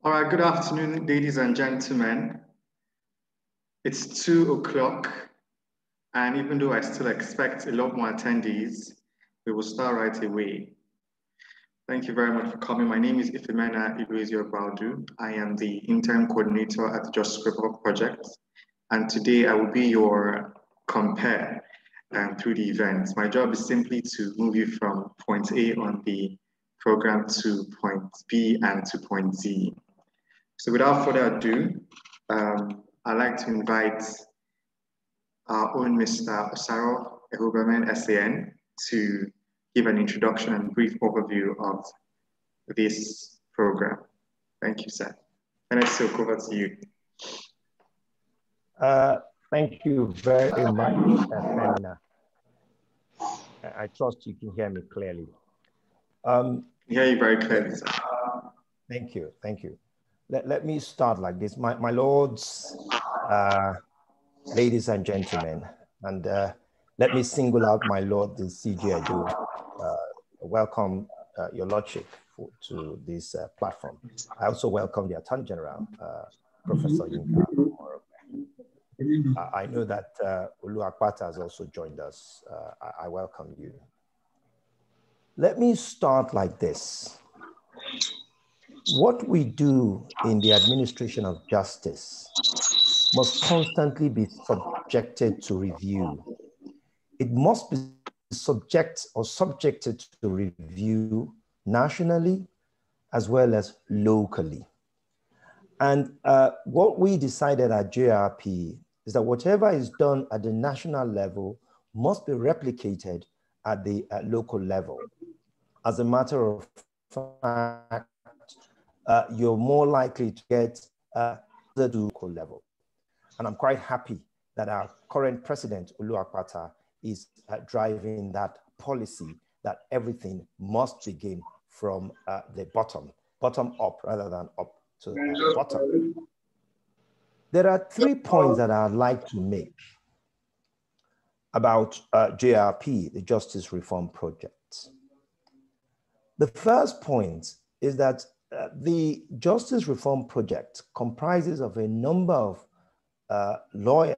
All right, good afternoon, ladies and gentlemen. It's 2 o'clock, and even though I still expect a lot more attendees, we will start right away. Thank you very much for coming. My name is Iluezi-Ogbaudu. I am the interim coordinator at the Justice Republic Project, and today I will be your compare through the event. My job is simply to move you from point A on the program to point B and to point Z. So without further ado, I'd like to invite our own Mr. Osaro, Eghobamien SAN, to give an introduction and brief overview of this program. Thank you, sir. And I still over to you. Thank you very much, Femina. I trust you can hear me clearly. I hear you very clearly, sir. Thank you, thank you. Let me start like this. My lords, ladies and gentlemen, and let me single out my lord, the CJ Edo. Welcome your lordship to this platform. I also welcome the Attorney General, Professor Yinka. I know that Akpata has also joined us. I welcome you. Let me start like this. What we do in the administration of justice must constantly be subjected to review. It must be subjected to review nationally as well as locally. And what we decided at JRP is that whatever is done at the national level must be replicated at the local level. As a matter of fact, you're more likely to get the local level. And I'm quite happy that our current president, Akpata, is driving that policy that everything must begin from the bottom up rather than up to the bottom. There are 3 points that I'd like to make about JRP, the Justice Reform Project. The first point is that the Justice Reform Project comprises of a number of lawyers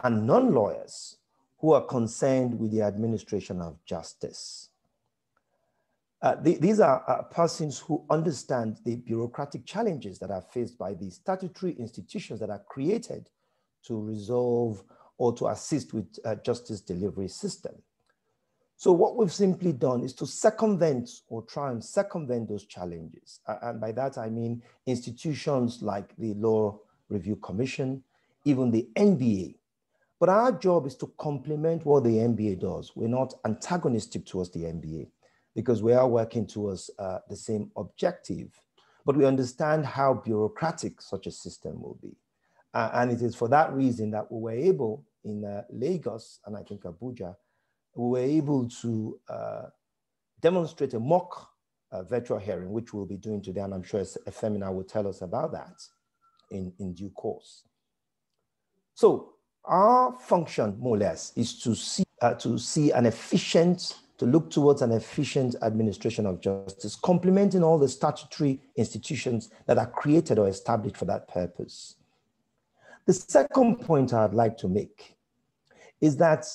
and non-lawyers who are concerned with the administration of justice. These are persons who understand the bureaucratic challenges that are faced by the statutory institutions that are created to resolve or to assist with justice delivery system. So what we've simply done is to circumvent or try and circumvent those challenges. And by that, I mean institutions like the Law Review Commission, even the NBA. But our job is to complement what the NBA does. We're not antagonistic towards the NBA because we are working towards the same objective, but we understand how bureaucratic such a system will be. And it is for that reason that we were able in Lagos, and I think Abuja, we were able to demonstrate a mock virtual hearing, which we'll be doing today, and I'm sure Femina will tell us about that in due course. So our function, more or less, is to look towards an efficient administration of justice, complementing all the statutory institutions that are created or established for that purpose. The second point I'd like to make is that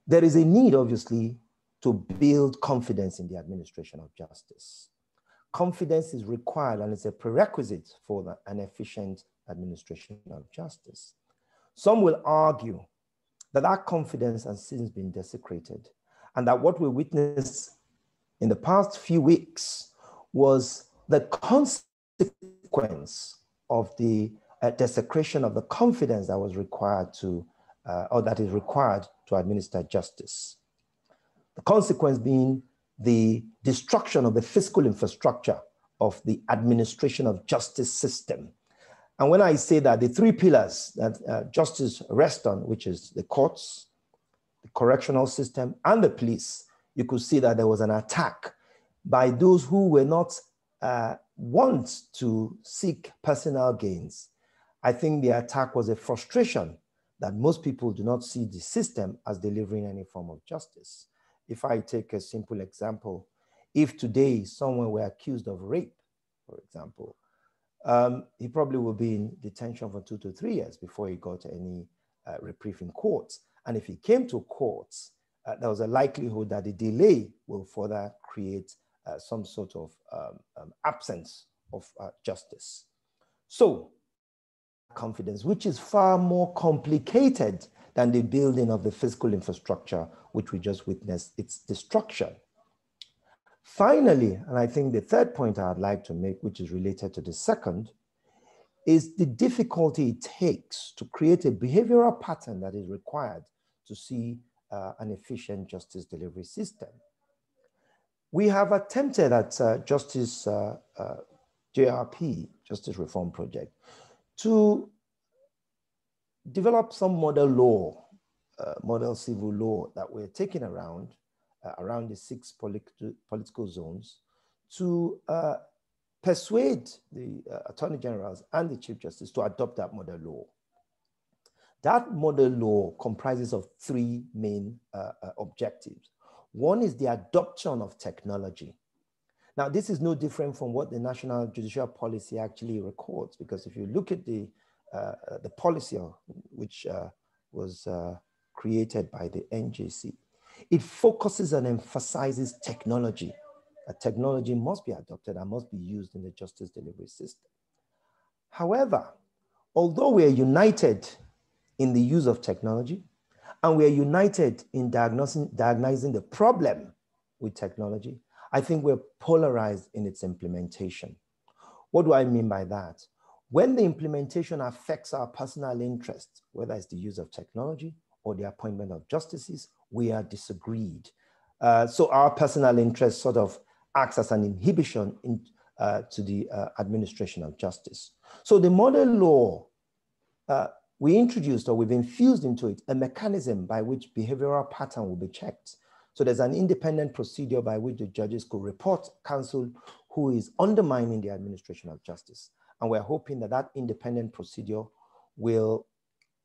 there is a need, obviously, to build confidence in the administration of justice. Confidence is required and it's a prerequisite for an efficient administration of justice. Some will argue that our confidence has since been desecrated and that what we witnessed in the past few weeks was the consequence of the desecration of the confidence that was required to, or that is required to administer justice. The consequence being the destruction of the fiscal infrastructure of the administration of justice system. And when I say that, the 3 pillars that justice rests on, which is the courts, the correctional system, and the police, you could see that there was an attack by those who were not want to seek personal gains. I think the attack was a frustration that most people do not see the system as delivering any form of justice. If I take a simple example, if today someone were accused of rape, for example, he probably will be in detention for 2 to 3 years before he got any reprieve in courts. And if he came to courts, there was a likelihood that the delay will further create some sort of absence of justice. So, confidence, which is far more complicated than the building of the physical infrastructure, which we just witnessed its destruction. Finally, and I think the third point I'd like to make, which is related to the second, is the difficulty it takes to create a behavioral pattern that is required to see an efficient justice delivery system. We have attempted at Justice JRP, Justice Reform Project, to develop some model law, model civil law that we're taking around the 6 political zones to persuade the Attorney Generals and the Chief Justice to adopt that model law. That model law comprises of 3 main objectives. One is the adoption of technology. Now, this is no different from what the National Judicial Policy actually records, because if you look at the policy which was created by the NJC, it focuses and emphasizes technology. Technology must be adopted and must be used in the justice delivery system. However, although we are united in the use of technology, and we are united in diagnosing the problem with technology, I think we're polarized in its implementation. What do I mean by that? When the implementation affects our personal interests, whether it's the use of technology or the appointment of justices, we are disagreed. So our personal interest sort of acts as an inhibition to the administration of justice. So the model law, we introduced, or we've infused into it, a mechanism by which behavioral pattern will be checked. So there's an independent procedure by which the judges could report counsel who is undermining the administration of justice. And we're hoping that that independent procedure will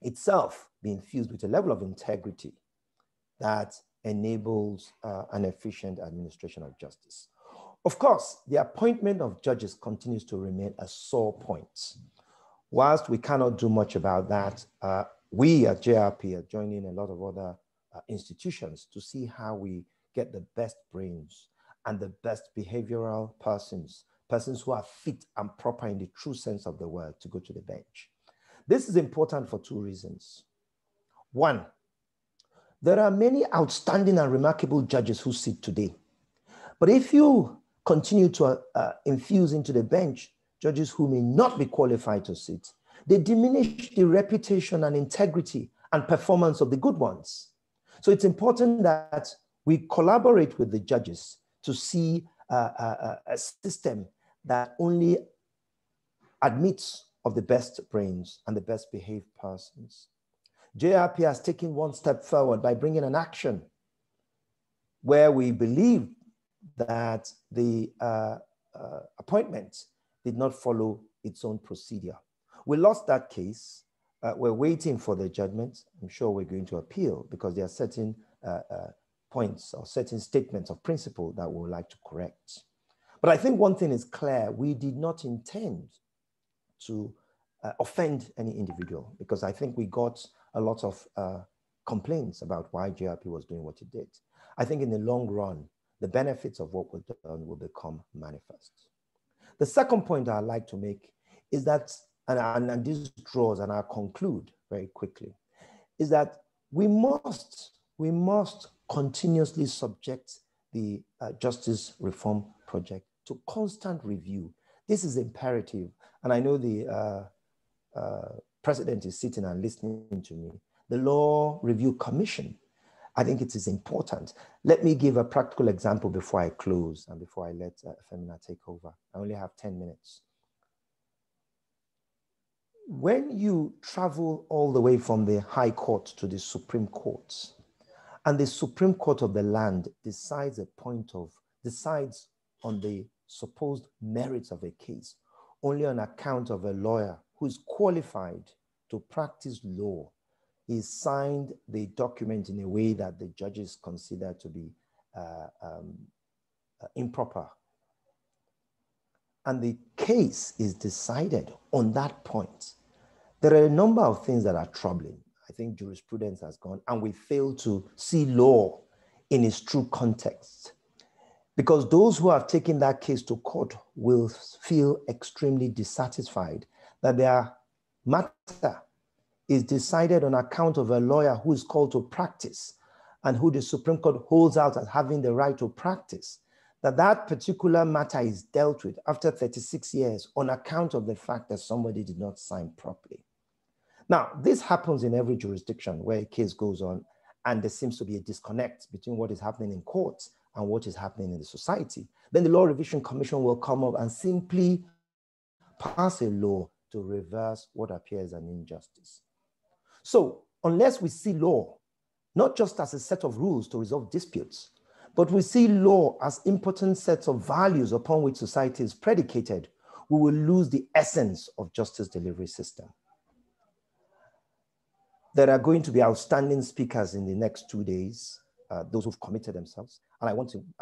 itself be infused with a level of integrity that enables an efficient administration of justice. Of course, the appointment of judges continues to remain a sore point. Whilst we cannot do much about that, we at JRP are joining a lot of other institutions to see how we get the best brains and the best behavioral persons who are fit and proper in the true sense of the word to go to the bench. This is important for 2 reasons. One, there are many outstanding and remarkable judges who sit today. But if you continue to infuse into the bench judges who may not be qualified to sit, they diminish the reputation and integrity and performance of the good ones. So it's important that we collaborate with the judges to see a system that only admits of the best brains and the best behaved persons. JRP has taken 1 step forward by bringing an action where we believe that the appointment did not follow its own procedure. We lost that case. We're waiting for the judgment. I'm sure we're going to appeal because there are certain points or certain statements of principle that we would like to correct. But I think one thing is clear. We did not intend to offend any individual, because I think we got a lot of complaints about why JRP was doing what it did. I think in the long run, the benefits of what was done will become manifest. The second point I'd like to make is that, and this draws, and I'll conclude very quickly, is that we must continuously subject the Justice Reform Project to constant review. This is imperative. And I know the President is sitting and listening to me. The Law Review Commission, I think it is important. Let me give a practical example before I close and before I let Femina take over. I only have 10 minutes. When you travel all the way from the High Court to the Supreme Court, and the Supreme Court of the land decides on the supposed merits of a case, only on account of a lawyer who is qualified to practice law, he signed the document in a way that the judges consider to be improper. and the case is decided on that point, there are a number of things that are troubling. I think jurisprudence has gone, and we fail to see law in its true context. Because those who have taken that case to court will feel extremely dissatisfied that their matter is decided on account of a lawyer who is called to practice and who the Supreme Court holds out as having the right to practice, that particular matter is dealt with after 36 years on account of the fact that somebody did not sign properly. Now, this happens in every jurisdiction where a case goes on and there seems to be a disconnect between what is happening in courts and what is happening in the society. Then the Law Revision Commission will come up and simply pass a law to reverse what appears an injustice. So unless we see law, not just as a set of rules to resolve disputes, but we see law as important sets of values upon which society is predicated, we will lose the essence of justice delivery system. There are going to be outstanding speakers in the next 2 days, those who've committed themselves. And I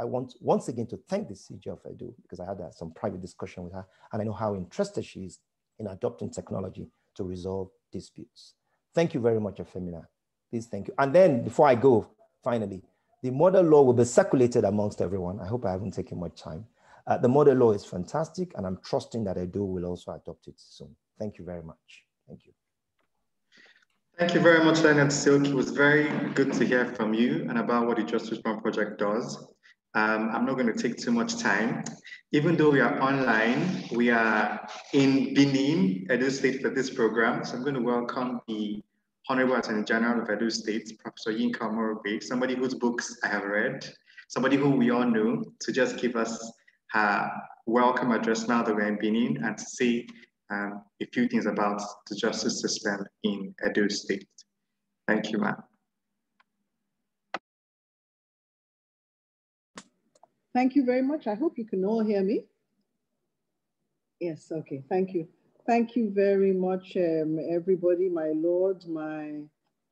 want once again to thank the CJ of Edo, because I had some private discussion with her, and I know how interested she is in adopting technology to resolve disputes. Thank you very much, Efemina. Please, thank you. And then before I go, finally, the model law will be circulated amongst everyone. I hope I haven't taken much time. The model law is fantastic, and I'm trusting that Edo will also adopt it soon. Thank you very much. Thank you. Thank you very much, Leonard Silk. It was very good to hear from you and about what the Justice Reform Project does. I'm not going to take too much time. Even though we are online, we are in Benin, Edo State, for this program. So I'm going to welcome the Honourable Attorney General of Edo State, Professor Yinka Omorogbe, somebody whose books I have read, somebody who we all know, to just give us her welcome address now that we're in Benin and to say a few things about the justice system in Edo State. Thank you, ma'am. Thank you very much. I hope you can all hear me. Yes, okay, thank you. Thank you very much, everybody, my lord, my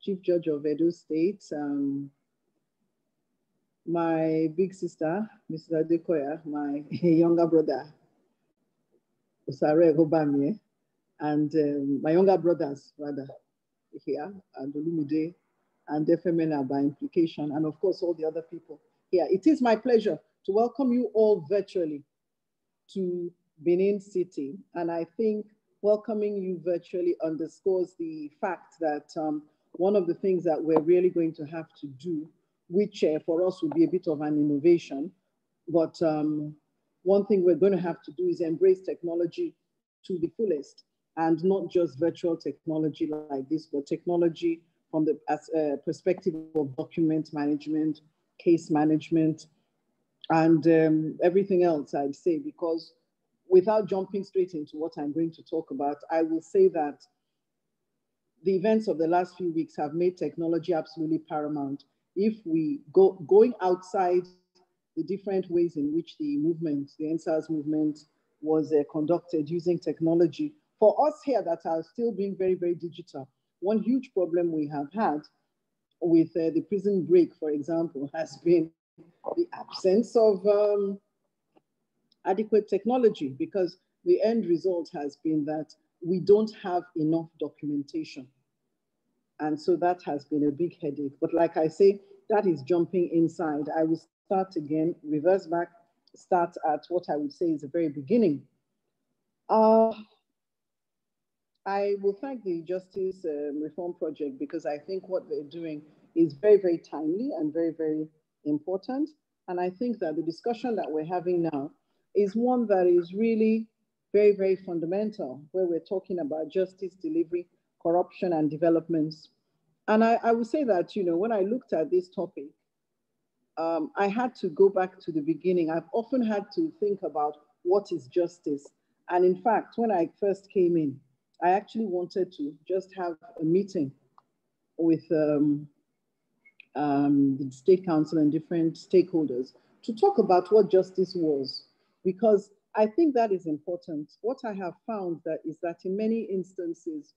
Chief Judge of Edo State, my big sister, Mrs. Adekoya, my younger brother, Osaro Eghobamien, and my younger brothers, rather, here, and Olumide, and Efemina by implication, and of course, all the other people here. It is my pleasure to welcome you all virtually to Benin City. And I think welcoming you virtually underscores the fact that one of the things that we're really going to have to do, which for us will be a bit of an innovation, but one thing we're going to have to do is embrace technology to the fullest, and not just virtual technology like this, but technology from the perspective of document management, case management, and everything else, I'd say, because without jumping straight into what I'm going to talk about, I will say that the events of the last few weeks have made technology absolutely paramount. If we going outside the different ways in which the movement, the NSAS movement, was conducted using technology, for us here that are still being very, very digital, one huge problem we have had with the prison break, for example, has been the absence of adequate technology, because the end result has been that we don't have enough documentation. And so that has been a big headache. But like I say, that is jumping inside. I will start again, reverse back, start at what I would say is the very beginning. I will thank the Justice Reform Project, because I think what they're doing is very, very timely and very, very important. And I think that the discussion that we're having now is one that is really very, very fundamental, where we're talking about justice delivery, corruption, and developments. And I would say that, you know, when I looked at this topic, I had to go back to the beginning. I've often had to think about what is justice. And in fact, when I first came in, I actually wanted to just have a meeting with the State Council and different stakeholders to talk about what justice was, because I think that is important. What I have found is that in many instances,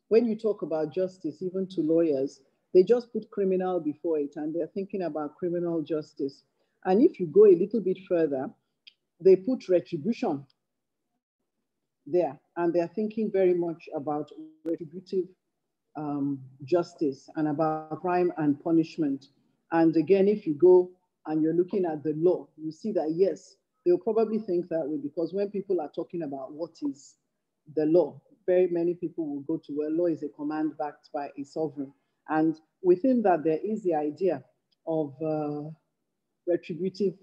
when you talk about justice, even to lawyers, they just put criminal before it, and they're thinking about criminal justice. And if you go a little bit further, they put retribution there, and they're thinking very much about retributive justice and about crime and punishment. And again, if you go and you're looking at the law, you see that yes, they'll probably think that way, because when people are talking about what is the law, very many people will go to, well, law is a command backed by a sovereign. And within that, there is the idea of retributive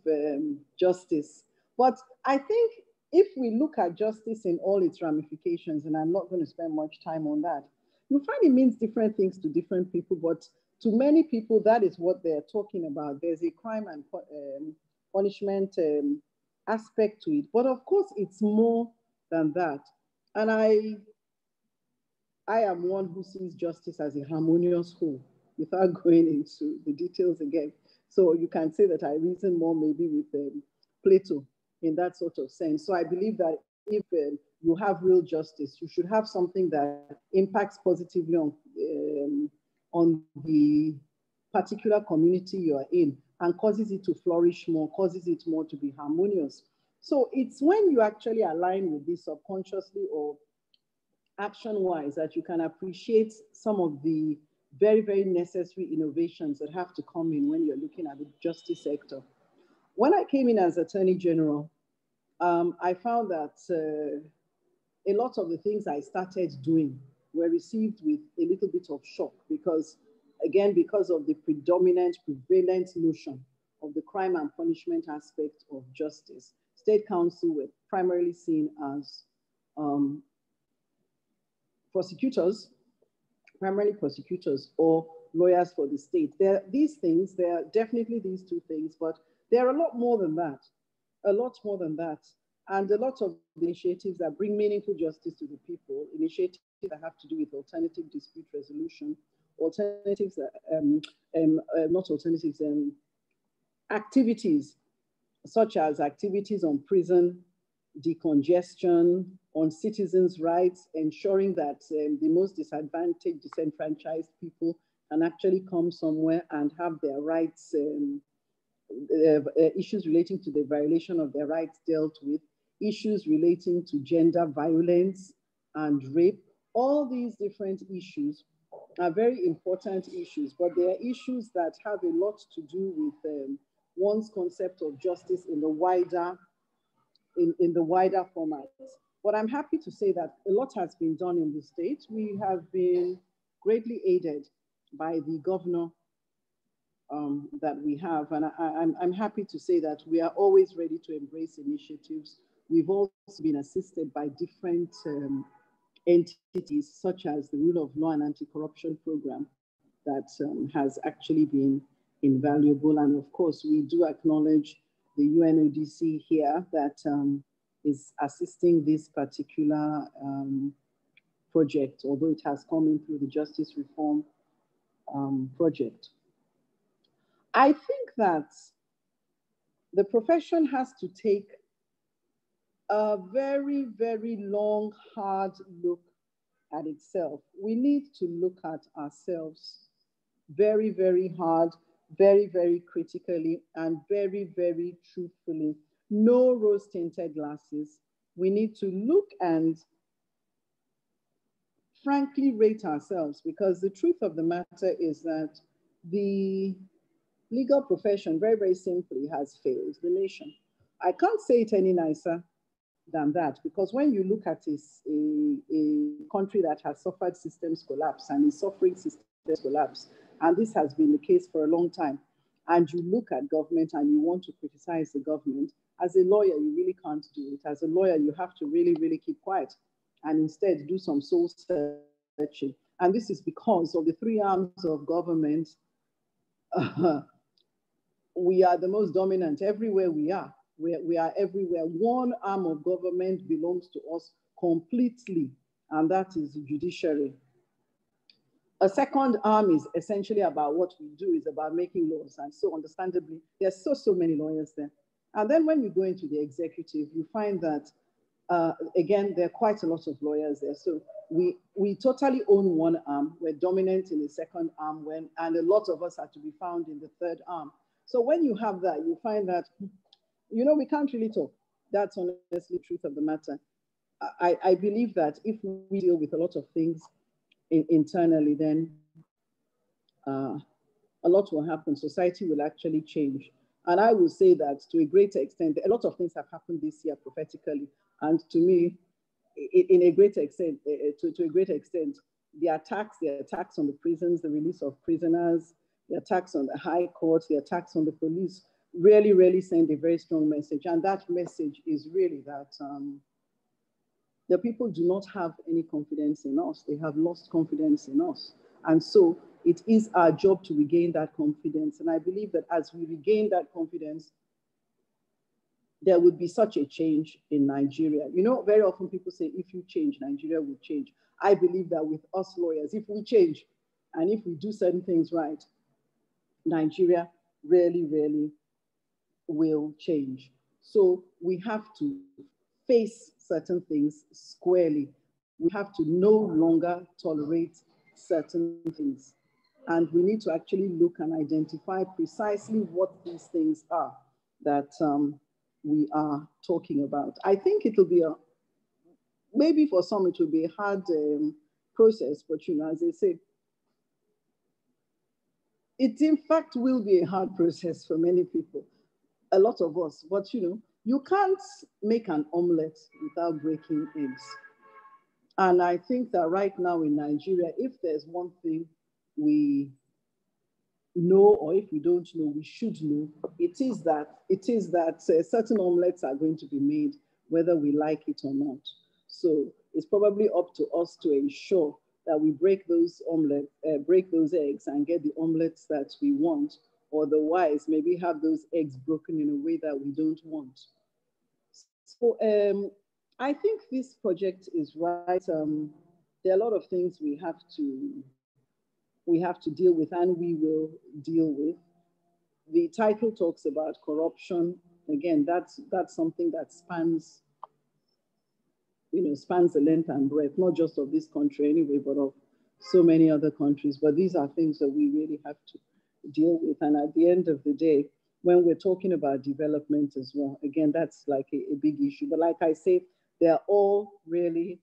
justice. But I think if we look at justice in all its ramifications, and I'm not going to spend much time on that, you'll find it means different things to different people, but to many people, that is what they're talking about. There's a crime and punishment aspect to it. But of course, it's more than that. And I am one who sees justice as a harmonious whole, without going into the details again. So you can say that I reason more maybe with Plato in that sort of sense. So I believe that if you have real justice, you should have something that impacts positively on the particular community you are in and causes it to flourish more, causes it more to be harmonious. So it's when you actually align with this subconsciously or action-wise that you can appreciate some of the very, very necessary innovations that have to come in when you're looking at the justice sector. When I came in as Attorney General, I found that a lot of the things I started doing were received with a little bit of shock because, again, because of the prevalent notion of the crime and punishment aspect of justice. State council were primarily seen as prosecutors, primarily prosecutors or lawyers for the state. There are these things, there are definitely these two things, but there are a lot more than that, a lot more than that. And a lot of initiatives that bring meaningful justice to the people, initiatives that have to do with alternative dispute resolution, alternatives, not alternatives, activities, such as activities on prison decongestion, on citizens' rights, ensuring that the most disadvantaged, disenfranchised people can actually come somewhere and have their rights, issues relating to the violation of their rights dealt with, issues relating to gender violence and rape. All these different issues are very important issues, but they are issues that have a lot to do with one's concept of justice in the wider format. But I'm happy to say that a lot has been done in the state. We have been greatly aided by the governor that we have. And I'm happy to say that we are always ready to embrace initiatives. We've also been assisted by different entities, such as the Rule of Law and Anti-Corruption Program that has actually been invaluable. And of course, we do acknowledge the UNODC here that is assisting this particular project, although it has come in through the Justice Reform project. I think that the profession has to take a very, very long, hard look at itself. We need to look at ourselves very, very hard, very, very critically, and very, very truthfully. No rose-tinted glasses. We need to look and frankly rate ourselves, because the truth of the matter is that the legal profession, very, very simply, has failed the nation. I can't say it any nicer than that, because when you look at a country that has suffered systems collapse and is suffering systems collapse, and this has been the case for a long time, and you look at government and you want to criticize the government, as a lawyer, you really can't do it. As a lawyer, you have to really, really keep quiet and instead do some soul searching. And this is because of the three arms of government. We are the most dominant everywhere we are. We are everywhere. One arm of government belongs to us completely, and that is the judiciary. A second arm is essentially about what we do, is about making laws. And so understandably, there's so many lawyers there. And then when you go into the executive, you find that, again, there are quite a lot of lawyers there. So we totally own one arm. We're dominant in the second arm, and a lot of us are to be found in the third arm. So when you have that, you find that, you know, we can't really talk. That's honestly the truth of the matter. I believe that if we deal with a lot of things internally, then a lot will happen. Society will actually change. And I will say that to a greater extent, a lot of things have happened this year prophetically. And to me, in a greater extent, to a greater extent, the attacks on the prisons, the release of prisoners, the attacks on the high court, the attacks on the police, really send a very strong message. And that message is really that the people do not have any confidence in us. They have lost confidence in us. And so it is our job to regain that confidence. And I believe that as we regain that confidence, there would be such a change in Nigeria. You know, very often people say, if you change, Nigeria will change. I believe that with us lawyers, if we change and if we do certain things right, Nigeria really will change. So we have to face certain things squarely. We have to no longer tolerate certain things. And we need to actually look and identify precisely what these things are that we are talking about. I think it will be maybe for some it will be a hard process, but you know, as they say, it in fact will be a hard process for many people, a lot of us, but you know, you can't make an omelette without breaking eggs. And I think that right now in Nigeria, if there's one thing we know, or if we don't know, we should know, it is that certain omelettes are going to be made, whether we like it or not. So it's probably up to us to ensure that we break those eggs and get the omelettes that we want, or otherwise maybe have those eggs broken in a way that we don't want. So I think this project is right. There are a lot of things we have to deal with, and we will deal with. The title talks about corruption. Again, that's something that spans the length and breadth, not just of this country anyway, but of so many other countries. But these are things that we really have to deal with. And at the end of the day, when we're talking about development as well, again, that's like a big issue. But like I say, they're all really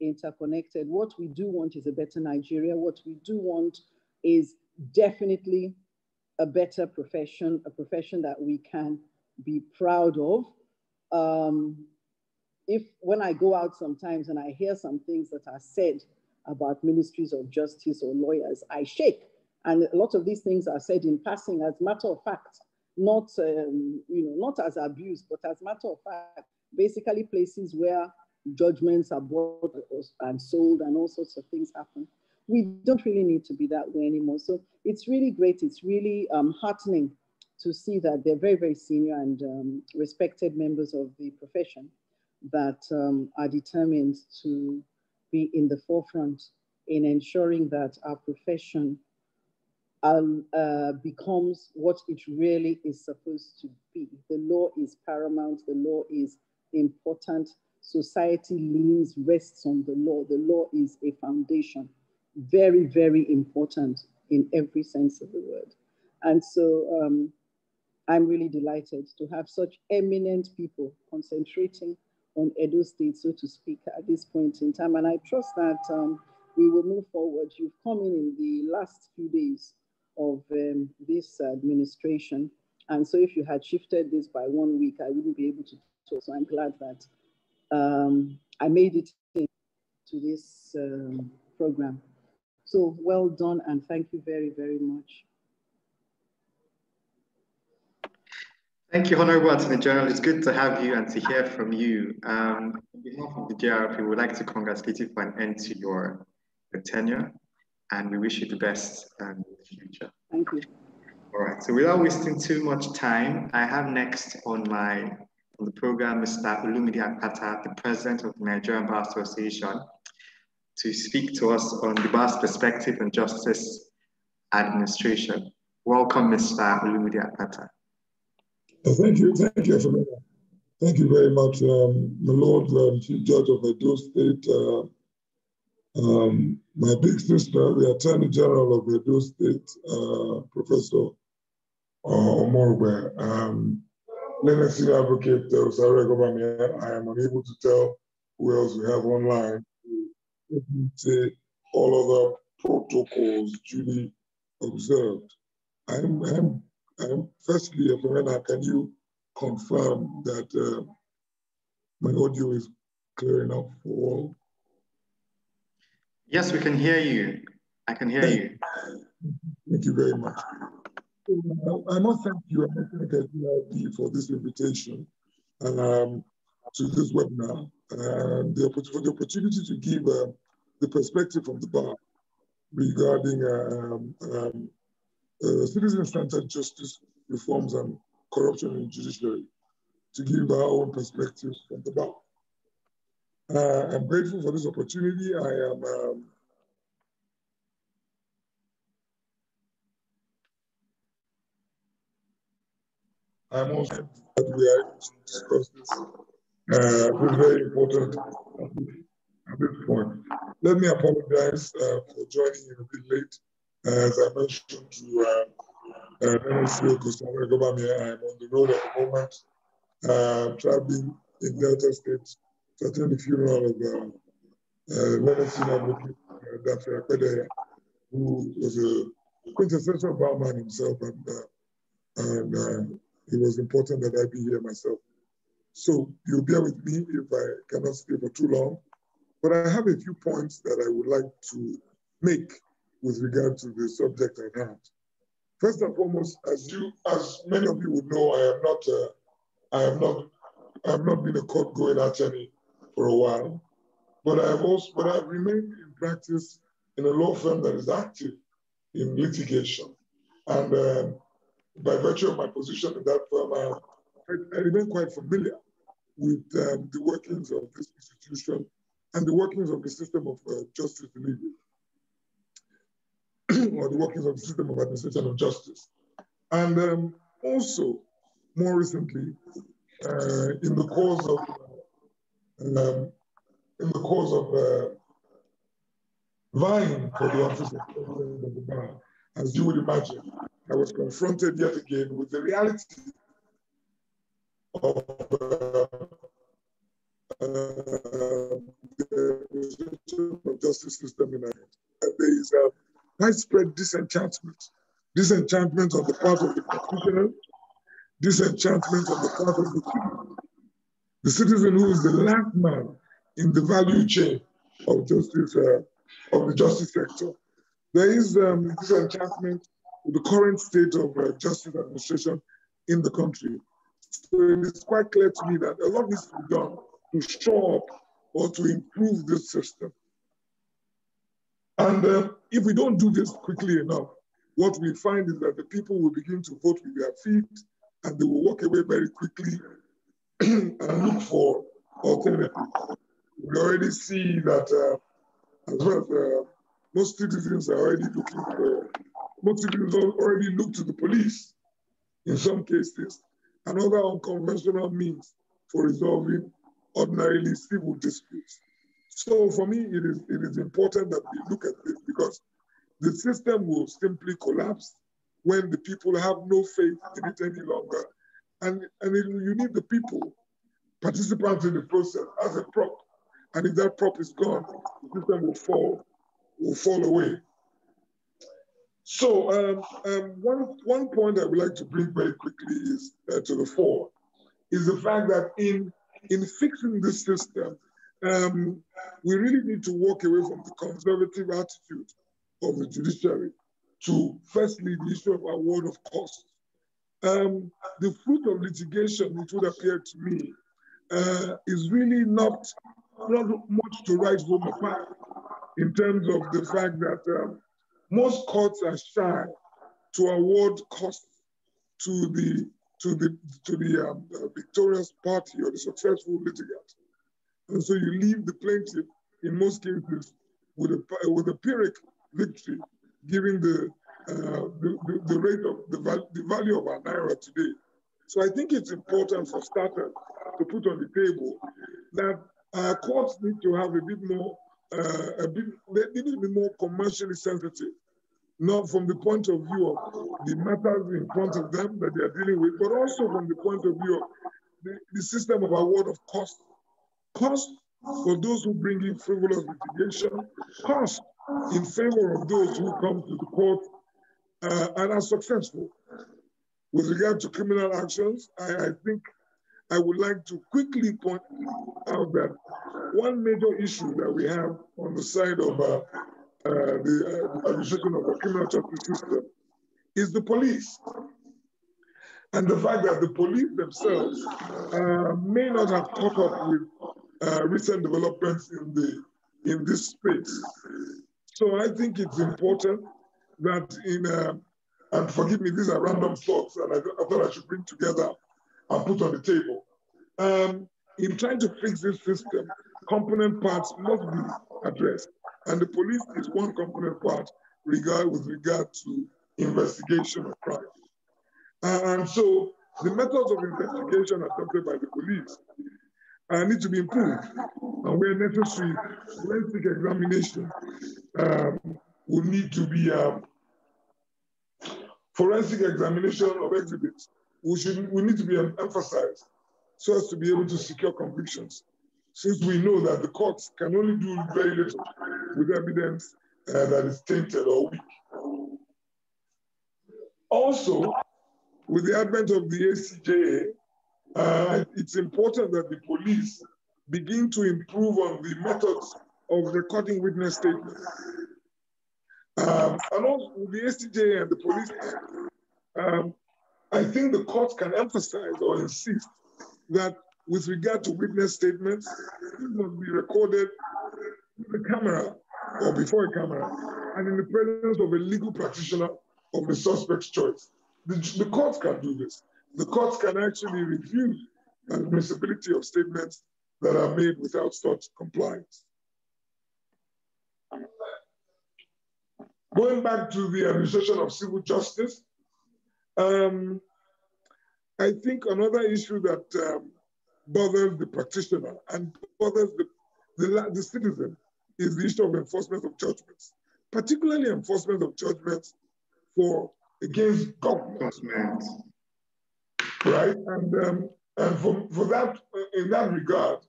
interconnected. What we do want is a better Nigeria. What we do want is definitely a better profession, a profession that we can be proud of. When I go out sometimes and I hear some things that are said about ministries of justice or lawyers, I shake. And a lot of these things are said in passing as a matter of fact, not as abuse, but as a matter of fact, basically places where judgments are bought and sold and all sorts of things happen. We don't really need to be that way anymore. So it's really great. It's really heartening to see that they're very senior and respected members of the profession that are determined to be in the forefront in ensuring that our profession becomes what it really is supposed to be. The law is paramount. The law is important. Society rests on the law. The law is a foundation. Very important in every sense of the word. And so I'm really delighted to have such eminent people concentrating on Edo State, so to speak, at this point in time. And I trust that we will move forward. You've come in the last few days of this administration. And so if you had shifted this by 1 week, I wouldn't be able to talk. So I'm glad that I made it into this program. So well done, and thank you very much. Thank you, Honourable Attorney General. It's good to have you and to hear from you. On behalf of the JRP, we would like to congratulate you for an end to your tenure, and we wish you the best in the future. Thank you. All right, so without wasting too much time, I have next on the program Mr. Olumide Akpata, the President of the Nigerian Bar Association, to speak to us on the bar's perspective on justice administration. Welcome, Mr. Olumide Akpata. Thank you, Efemina. Thank you very much, my Lord Chief Judge of Edo State, my big sister, the Attorney General of Edo State, Professor Omorogbe, Senior Advocate Osaro Eghobamien. I am unable to tell who else we have online, let me say all other protocols duly observed. I'm firstly, Efemena, can you confirm that my audio is clear enough for all? Yes, we can hear you. I can hear you. Thank you very much. I must thank you, I must thank JRP for this invitation to this webinar, and for the opportunity to give the perspective from the bar regarding citizen-centered justice reforms and corruption in the judiciary, to give our own perspective from the bar. I'm grateful for this opportunity. I'm also that we are able to discuss this. This is very important at this point. Let me apologize for joining in a bit late. As I mentioned to Eghobamien, I'm on the road at the moment, traveling in Delta State to attend the funeral of Dr. Akpata, who was a quintessential barman himself, and it was important that I be here myself. So you'll bear with me if I cannot stay for too long, but I have a few points that I would like to make with regard to the subject at hand. First and foremost, as many of you would know, I have not been a court-going attorney for a while, but I've remained in practice in a law firm that is active in litigation, and by virtue of my position in that firm, I remain quite familiar with the workings of this institution and the workings of the system of justice delivery, or the workings of the system of administration of justice. And also, more recently, in the course of vying for the office of president of the bar, as you would imagine, I was confronted yet again with the reality of the justice system in Nigeria. There is a widespread disenchantment on the part of the practitioner, disenchantment on the part of the citizen who is the last man in the value chain of justice, of the justice sector. There is disenchantment with the current state of justice administration in the country. So it is quite clear to me that a lot needs to be done to shore up or to improve this system. And if we don't do this quickly enough, what we find is that the people will begin to vote with their feet, and they will walk away very quickly and look for alternatives. We already see that as well as most citizens are already looking for, most citizens already look to the police in some cases, and other unconventional means for resolving ordinarily civil disputes. So for me, it is important that we look at this, because the system will simply collapse when the people have no faith in it any longer. And you need the people, participants in the process, as a prop. And if that prop is gone, the system will fall away. So one point I would like to bring very quickly is to the fore, is the fact that in fixing this system, we really need to walk away from the conservative attitude of the judiciary to, firstly, the issue of award of costs. The fruit of litigation, it would appear to me, is really not much to write home about, in terms of the fact that most courts are shy to award costs to the victorious party or the successful litigant. And so you leave the plaintiff, in most cases, with a Pyrrhic victory, giving the rate of the value of our naira today. So I think it's important for starters to put on the table that our courts need to have a bit more, they need to be more commercially sensitive, not from the point of view of the matters in front of them that they are dealing with, but also from the point of view of the system of award of cost. Cost for those who bring in frivolous litigation, cost in favor of those who come to the court and are successful. With regard to criminal actions, I think I would like to quickly point out that one major issue that we have on the side of the administration of the criminal justice system is the police. And the fact that the police themselves may not have caught up with recent developments in this space. So I think it's important that and forgive me, these are random thoughts that I thought I should bring together and put on the table. In trying to fix this system, component parts must be addressed. And the police is one component part with regard to investigation of crime. And so the methods of investigation adopted by the police need to be improved. And where necessary, forensic examination will need to be forensic examination of exhibits will need to be emphasized so as to be able to secure convictions, since we know that the courts can only do very little with evidence that is tainted or weak. Also, with the advent of the ACJA, it's important that the police begin to improve on the methods of recording witness statements. And also with the ACJA and the police, I think the courts can emphasize or insist that with regard to witness statements, it must be recorded with a camera or before a camera and in the presence of a legal practitioner of the suspect's choice. The courts can do this. The courts can actually review the admissibility of statements that are made without such compliance. Going back to the administration of civil justice, I think another issue that bothers the practitioner and bothers the citizen is the issue of enforcement of judgments, particularly enforcement of judgments against government. Right? And for that, in that regard,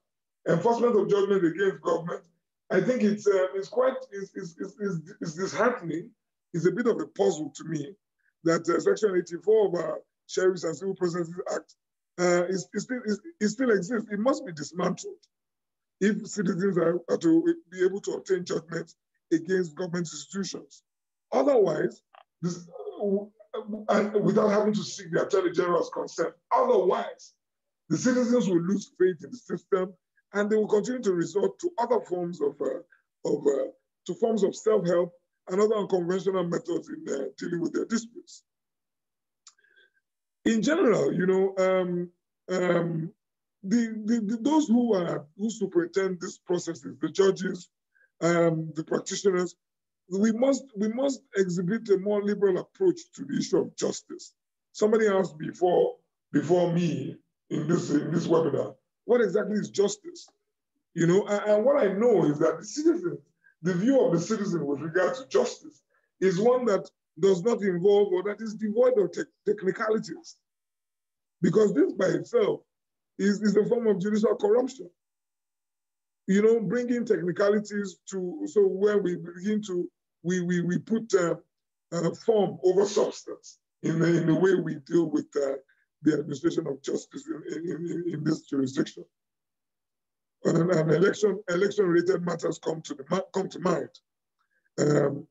enforcement of judgment against government, I think it's disheartening. It's a bit of a puzzle to me that Section 84 of our Sheriffs and Civil Processes Act it still exists. It must be dismantled if citizens are to be able to obtain judgments against government institutions. Otherwise, without having to seek the Attorney General's consent, otherwise, the citizens will lose faith in the system and they will continue to resort to other forms of self-help and other unconventional methods in dealing with their disputes. In general, those who superintend these processes, the judges, the practitioners, we must exhibit a more liberal approach to the issue of justice. Somebody asked before me in this webinar, what exactly is justice? And what I know is that the view of the citizen with regard to justice is one that does not involve or that is devoid of technicalities. Because this by itself is a form of judicial corruption. Bringing technicalities so when we begin to, we put form over substance in the way we deal with the administration of justice in this jurisdiction. And election-related matters come to mind, and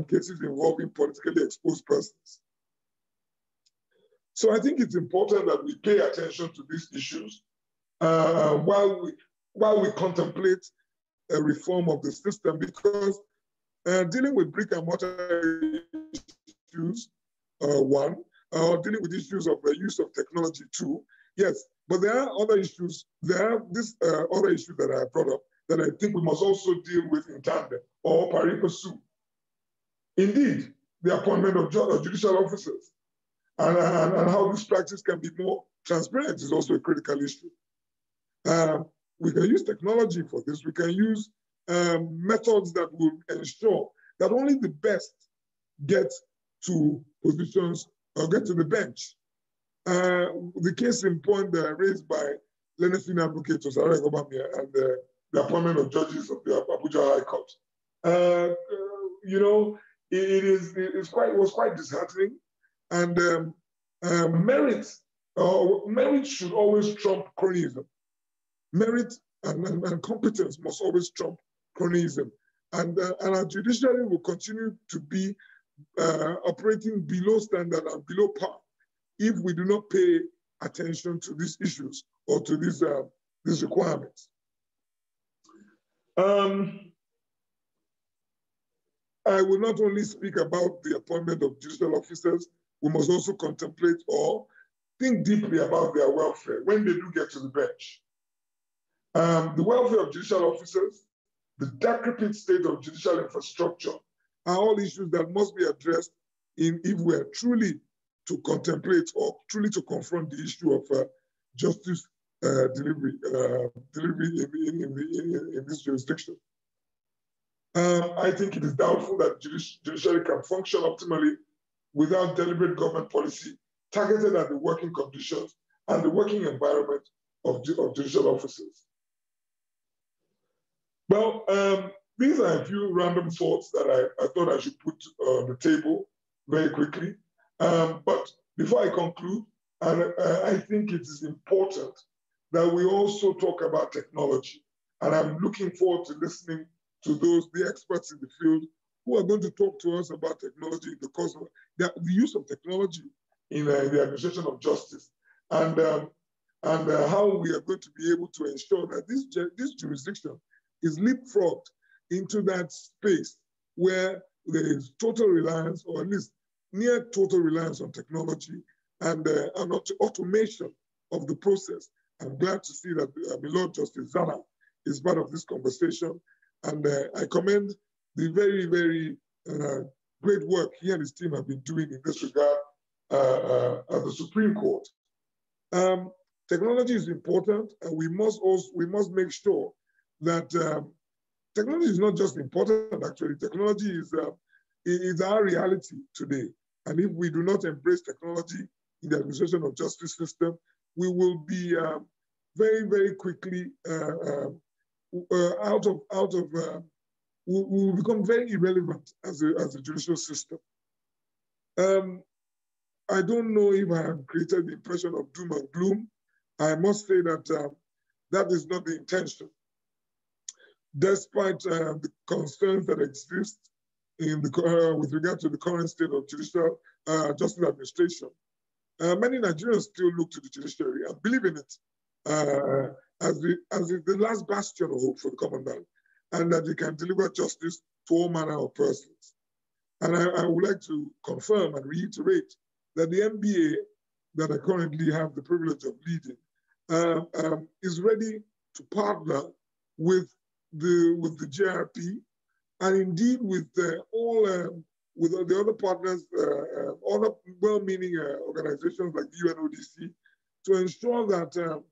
cases involving politically exposed persons. So I think it's important that we pay attention to these issues while we contemplate a reform of the system, because dealing with brick and mortar issues, dealing with issues of the use of technology too, yes, but there are other issues. There are other issues that I brought up that I think we must also deal with in tandem or pari passu. Indeed, the appointment of judicial officers and how this practice can be more transparent is also a critical issue. We can use technology for this. We can use methods that will ensure that only the best get to positions or get to the bench. The case in point raised by learned advocate Osaro Eghobamien and the appointment of judges of the Abuja High Court. You know, it was quite disheartening, and merit should always trump cronyism. Merit and competence must always trump cronyism, and our judiciary will continue to be operating below standard and below par if we do not pay attention to these issues or to these requirements. I will not only speak about the appointment of judicial officers, we must also contemplate or think deeply about their welfare when they do get to the bench. The welfare of judicial officers, the decrepit state of judicial infrastructure are all issues that must be addressed if we are truly to contemplate or truly to confront the issue of justice delivery in this jurisdiction. I think it is doubtful that judiciary can function optimally without deliberate government policy targeted at the working conditions and the working environment of judicial officers. Well, these are a few random thoughts that I thought I should put on the table very quickly. But before I conclude, I think it is important that we also talk about technology. And I'm looking forward to listening to the experts in the field who are going to talk to us about technology in the course of the use of technology in the administration of justice, and how we are going to be able to ensure that this jurisdiction is leapfrogged into that space where there is total reliance, or at least near total reliance on technology and automation of the process. I'm glad to see that my Lord Justice Zana is part of this conversation. And I commend the very, very great work he and his team have been doing in this regard at the Supreme Court. Technology is important, and we must make sure that technology is not just important. Actually, technology is our reality today. And if we do not embrace technology in the administration of justice system, we will be very, very quickly we will become very irrelevant as a judicial system. I don't know if I have created the impression of doom and gloom. I must say that that is not the intention. Despite the concerns that exist with regard to the current state of judicial justice administration, many Nigerians still look to the judiciary and believe in it as the last bastion of hope for the common man, and that they can deliver justice to all manner of persons. And I would like to confirm and reiterate that the MBA that I currently have the privilege of leading is ready to partner with the JRP, and indeed with all with the other partners, other well-meaning organizations like the UNODC, to ensure that the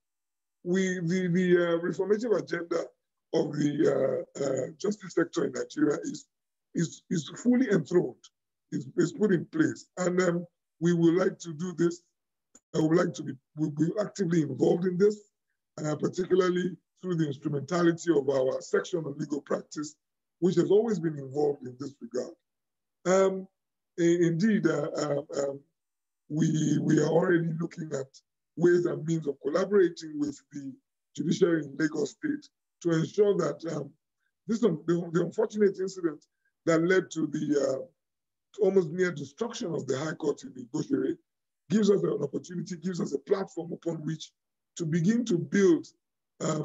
reformative agenda of the justice sector in Nigeria is fully enthroned, is put in place. And we would like to do this. We'll be actively involved in this, particularly through the instrumentality of our section of legal practice, which has always been involved in this regard. Indeed, we are already looking at ways and means of collaborating with the judiciary in Lagos State to ensure that the unfortunate incident that led to the almost near destruction of the High Court in Igbosere gives us an opportunity, gives us a platform upon which to begin to build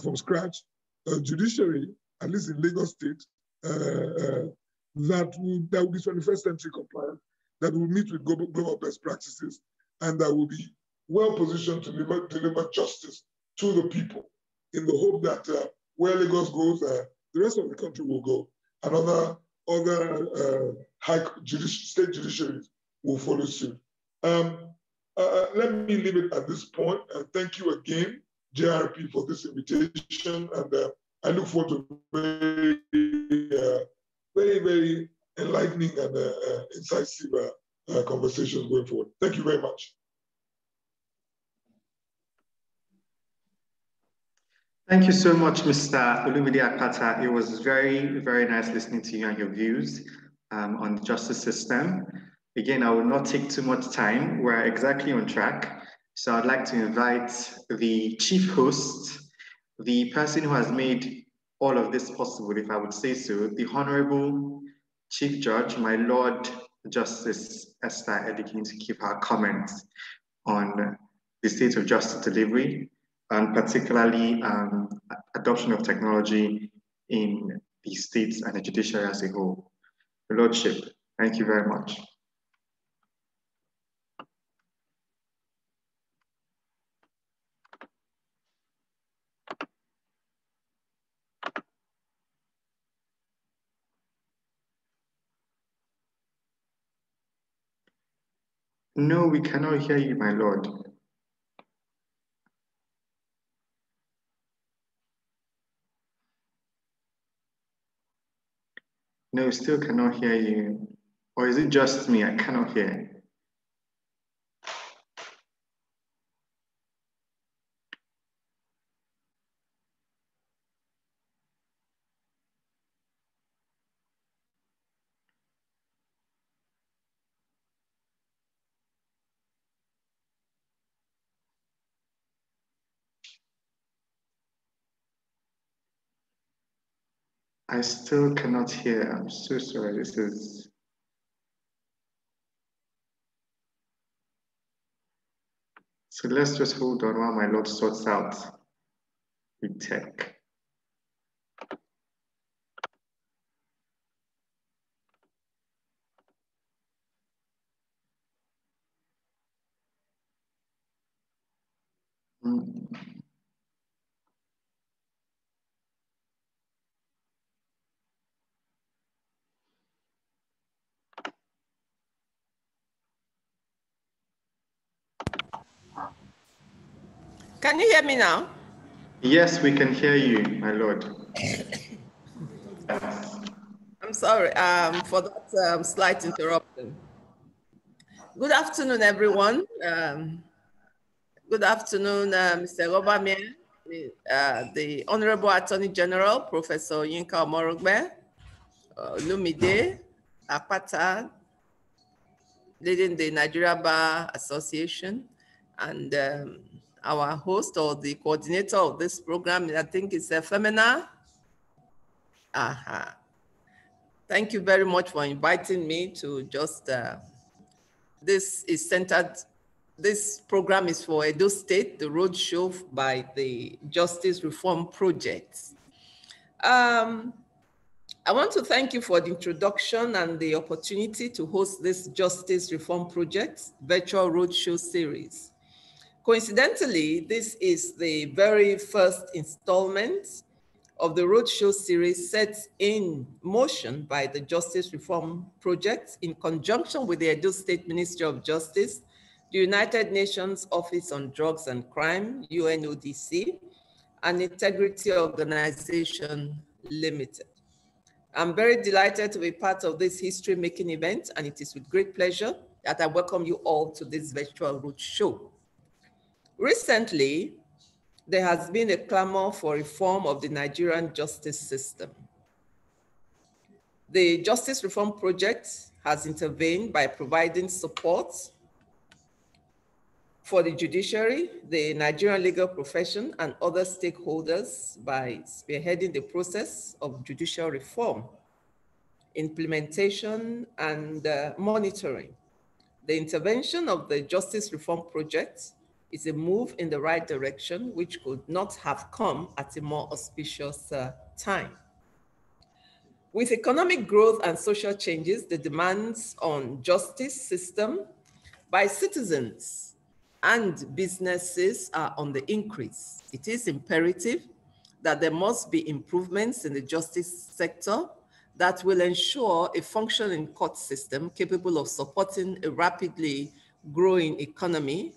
from scratch a judiciary, at least in Lagos State, that will be 21st century compliant, that will meet with global best practices, and that will be well positioned to deliver justice to the people, in the hope that where Lagos goes, the rest of the country will go, and other state judiciaries will follow suit. Let me leave it at this point. Thank you again, JRP, for this invitation, and I look forward to very, very enlightening and incisive conversations going forward. Thank you very much. Thank you so much, Mr. Olumide Akpata. It was very, very nice listening to you and your views on the justice system. Again, I will not take too much time. We're exactly on track. So I'd like to invite the chief host, the person who has made all of this possible, if I would say so, the Honourable Chief Judge, my Lord Justice Esther Edigin, to give her comments on the state of justice delivery, and particularly adoption of technology in the states and the judiciary as a whole. Your Lordship, thank you very much. No, we cannot hear you, my Lord. No, still cannot hear you. Or is it just me? I cannot hear. I still cannot hear. I'm so sorry. This is... So let's just hold on while my Lord sorts out the tech. Can you hear me now? Yes, we can hear you, my Lord. I'm sorry for that slight interruption. Good afternoon, everyone. Good afternoon, Mr. Eghobamien, the Honourable Attorney General, Professor Yinka Omorogbe, Olumide, Akpata, leading the Nigeria Bar Association, and our host or the coordinator of this program, I think it's Femina. Thank you very much for inviting me to just, this program is for Edo State, the Roadshow by the Justice Reform Project. I want to thank you for the introduction and the opportunity to host this Justice Reform Project virtual roadshow series. Coincidentally, this is the very first installment of the roadshow series set in motion by the Justice Reform Project in conjunction with the Edo State Ministry of Justice, the United Nations Office on Drugs and Crime, UNODC, and Integrity Organization Ltd. I'm very delighted to be part of this history-making event, and it is with great pleasure that I welcome you all to this virtual roadshow. Recently, there has been a clamor for reform of the Nigerian justice system. The Justice Reform Project has intervened by providing support for the judiciary, the Nigerian legal profession, and other stakeholders by spearheading the process of judicial reform, implementation, and monitoring. The intervention of the Justice Reform Project is a move in the right direction, which could not have come at a more auspicious time. With economic growth and social changes, the demands on justice system by citizens and businesses are on the increase. It is imperative that there must be improvements in the justice sector that will ensure a functioning court system capable of supporting a rapidly growing economy,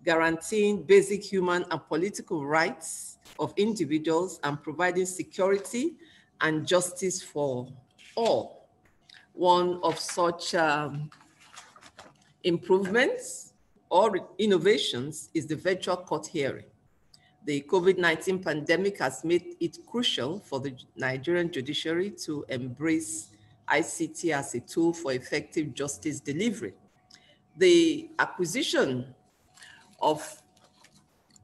guaranteeing basic human and political rights of individuals, and providing security and justice for all. One of such improvements or innovations is the virtual court hearing. The COVID-19 pandemic has made it crucial for the Nigerian judiciary to embrace ICT as a tool for effective justice delivery. The acquisition of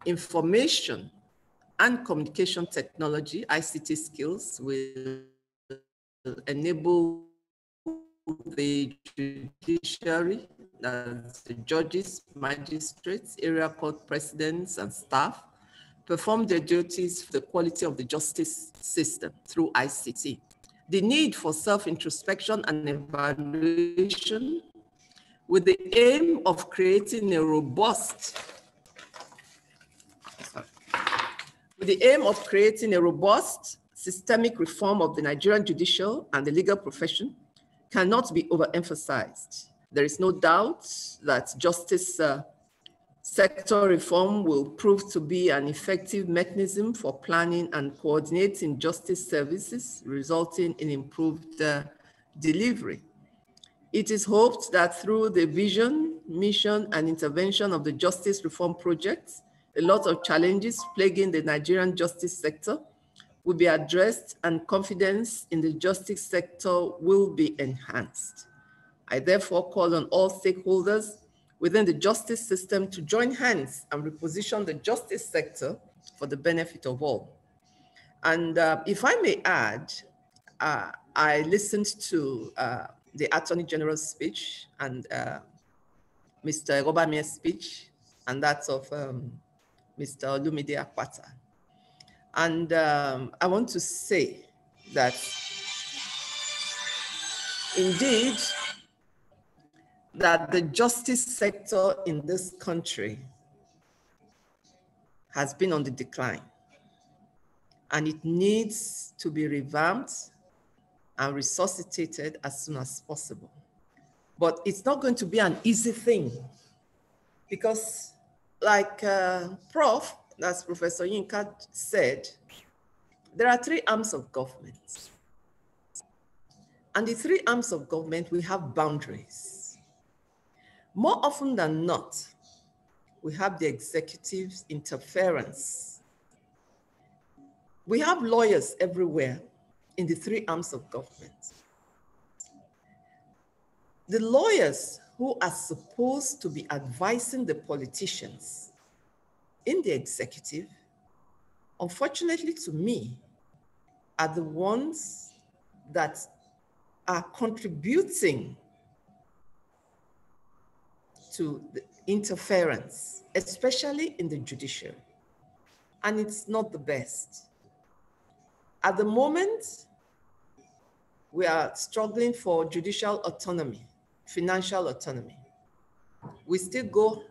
information and communication technology, ICT skills, will enable the judiciary, the judges, magistrates, area court presidents, and staff perform their duties for the quality of the justice system through ICT. The need for self-introspection and evaluation with the aim of creating a robust, systemic reform of the Nigerian judicial and the legal profession cannot be overemphasized. There is no doubt that justice sector reform will prove to be an effective mechanism for planning and coordinating justice services, resulting in improved delivery. It is hoped that through the vision, mission, and intervention of the Justice Reform Project, a lot of challenges plaguing the Nigerian justice sector will be addressed and confidence in the justice sector will be enhanced. I therefore call on all stakeholders within the justice system to join hands and reposition the justice sector for the benefit of all. And if I may add, I listened to the Attorney General's speech and Mr. Eghobamien's speech, and that's of Mr. Olumide Akpata. And I want to say that indeed, that the justice sector in this country has been on the decline, and it needs to be revamped and resuscitated as soon as possible. But it's not going to be an easy thing because like Prof, as Professor Yinka said, there are three arms of government. And the three arms of government, we have boundaries. More often than not, we have the executive's interference. We have lawyers everywhere in the three arms of government. The lawyers who are supposed to be advising the politicians in the executive, unfortunately to me, are the ones that are contributing to the interference, especially in the judiciary. And it's not the best. At the moment, we are struggling for judicial autonomy, financial autonomy. We still go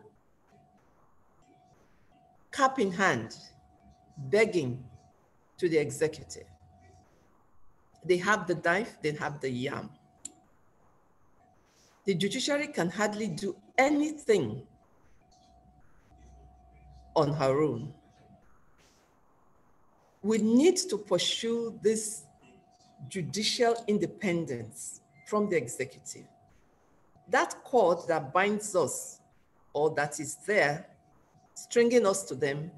cap in hand, begging to the executive. They have the knife, they have the yam. The judiciary can hardly do anything on her own. We need to pursue this judicial independence from the executive. That cord that binds us or that is there, stringing us to them,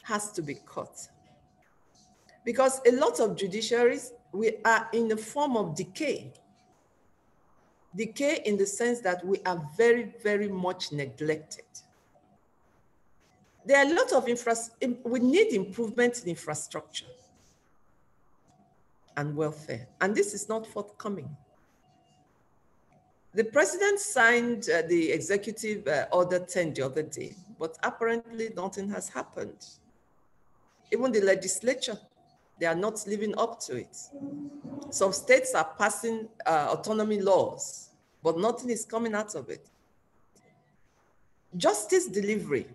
has to be cut. Because a lot of judiciaries, we are in a form of decay. Decay in the sense that we are very, very much neglected. There are a lot of we need improvement in infrastructure and welfare, and this is not forthcoming. The president signed the executive order 10 the other day, but apparently nothing has happened. Even the legislature, they are not living up to it. Some states are passing autonomy laws, but nothing is coming out of it. Justice delivery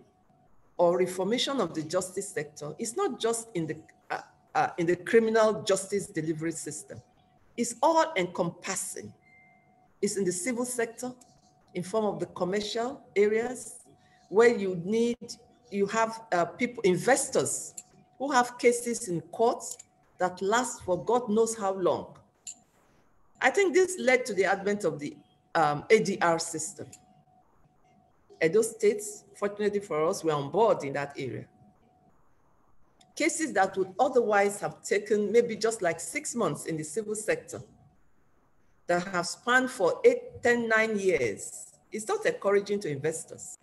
or reformation of the justice sector is not just in the criminal justice delivery system. It's all encompassing. It's in the civil sector, in form of the commercial areas, where you have people, investors, who have cases in courts that last for God knows how long. I think this led to the advent of the ADR system. Edo State, fortunately for us, we're on board in that area. cases that would otherwise have taken maybe just like 6 months in the civil sector, that have spanned for 8, 10, 9 years, it's not encouraging to investors.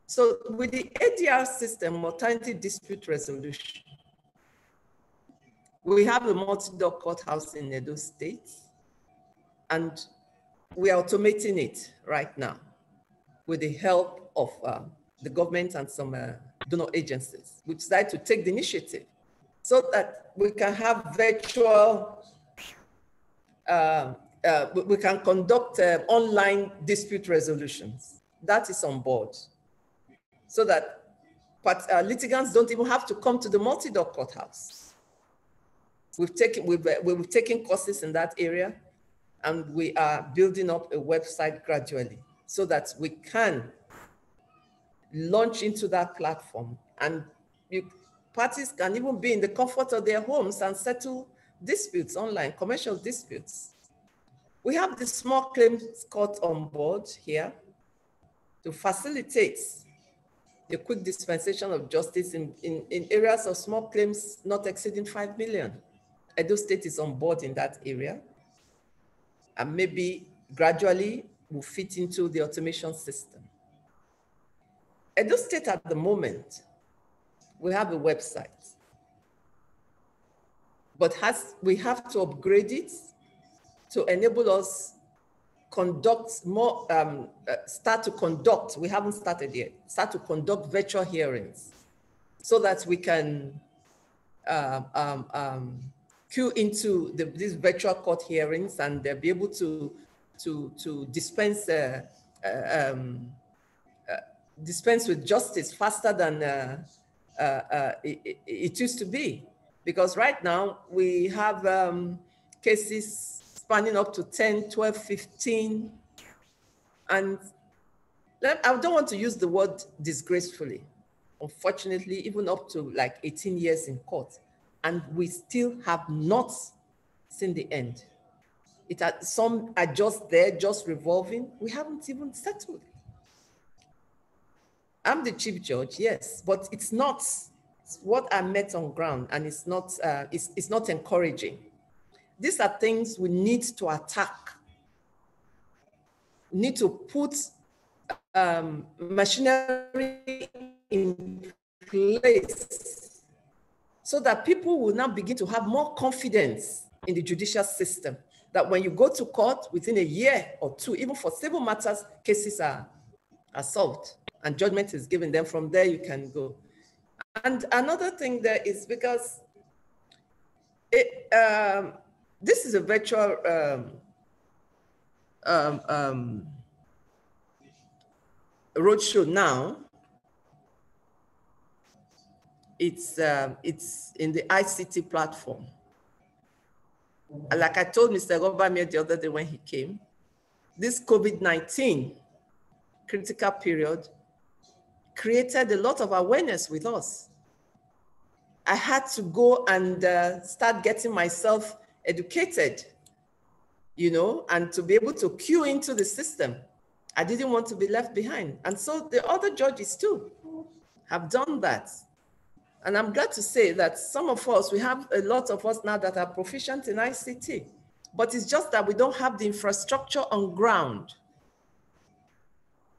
So with the ADR system, maternity dispute resolution, we have a multi-door courthouse in Edo State, and we are automating it right now with the help of the government and some donor agencies. We decided to take the initiative so that we can have virtual, we can conduct online dispute resolutions. That is on board, so that litigants don't even have to come to the multi-door courthouse. We've taken courses in that area, and we are building up a website gradually so that we can launch into that platform, and parties can even be in the comfort of their homes and settle disputes online, commercial disputes. We have the small claims court on board here to facilitate the quick dispensation of justice in areas of small claims not exceeding 5 million. Edo State is on board in that area, and maybe gradually will fit into the automation system. Edo State at the moment, we have a website, but we have to upgrade it to enable us conduct more, we haven't started yet, start to conduct virtual hearings so that we can queue into these virtual court hearings and be able to dispense dispense with justice faster than it used to be. Because right now we have cases spanning up to 10, 12, 15. And I don't want to use the word disgracefully. Unfortunately, even up to like 18 years in court. And we still have not seen the end. Some are just there, just revolving. We haven't even settled. I'm the chief judge, yes, but it's not what I met on ground, and it's not encouraging. These are things we need to attack. We need to put machinery in place so that people will now begin to have more confidence in the judicial system, that when you go to court within a year or two, even for civil matters, cases are solved and judgment is given. Then from there you can go. And another thing there is because this is a virtual roadshow now. It's in the ICT platform. Like I told Mr. Eghobamien the other day when he came, this COVID-19 critical period created a lot of awareness with us. I had to go and start getting myself educated, you know, and to be able to queue into the system. I didn't want to be left behind. And so the other judges too have done that. And I'm glad to say that some of us, we have a lot of us now that are proficient in ICT, but it's just that we don't have the infrastructure on ground.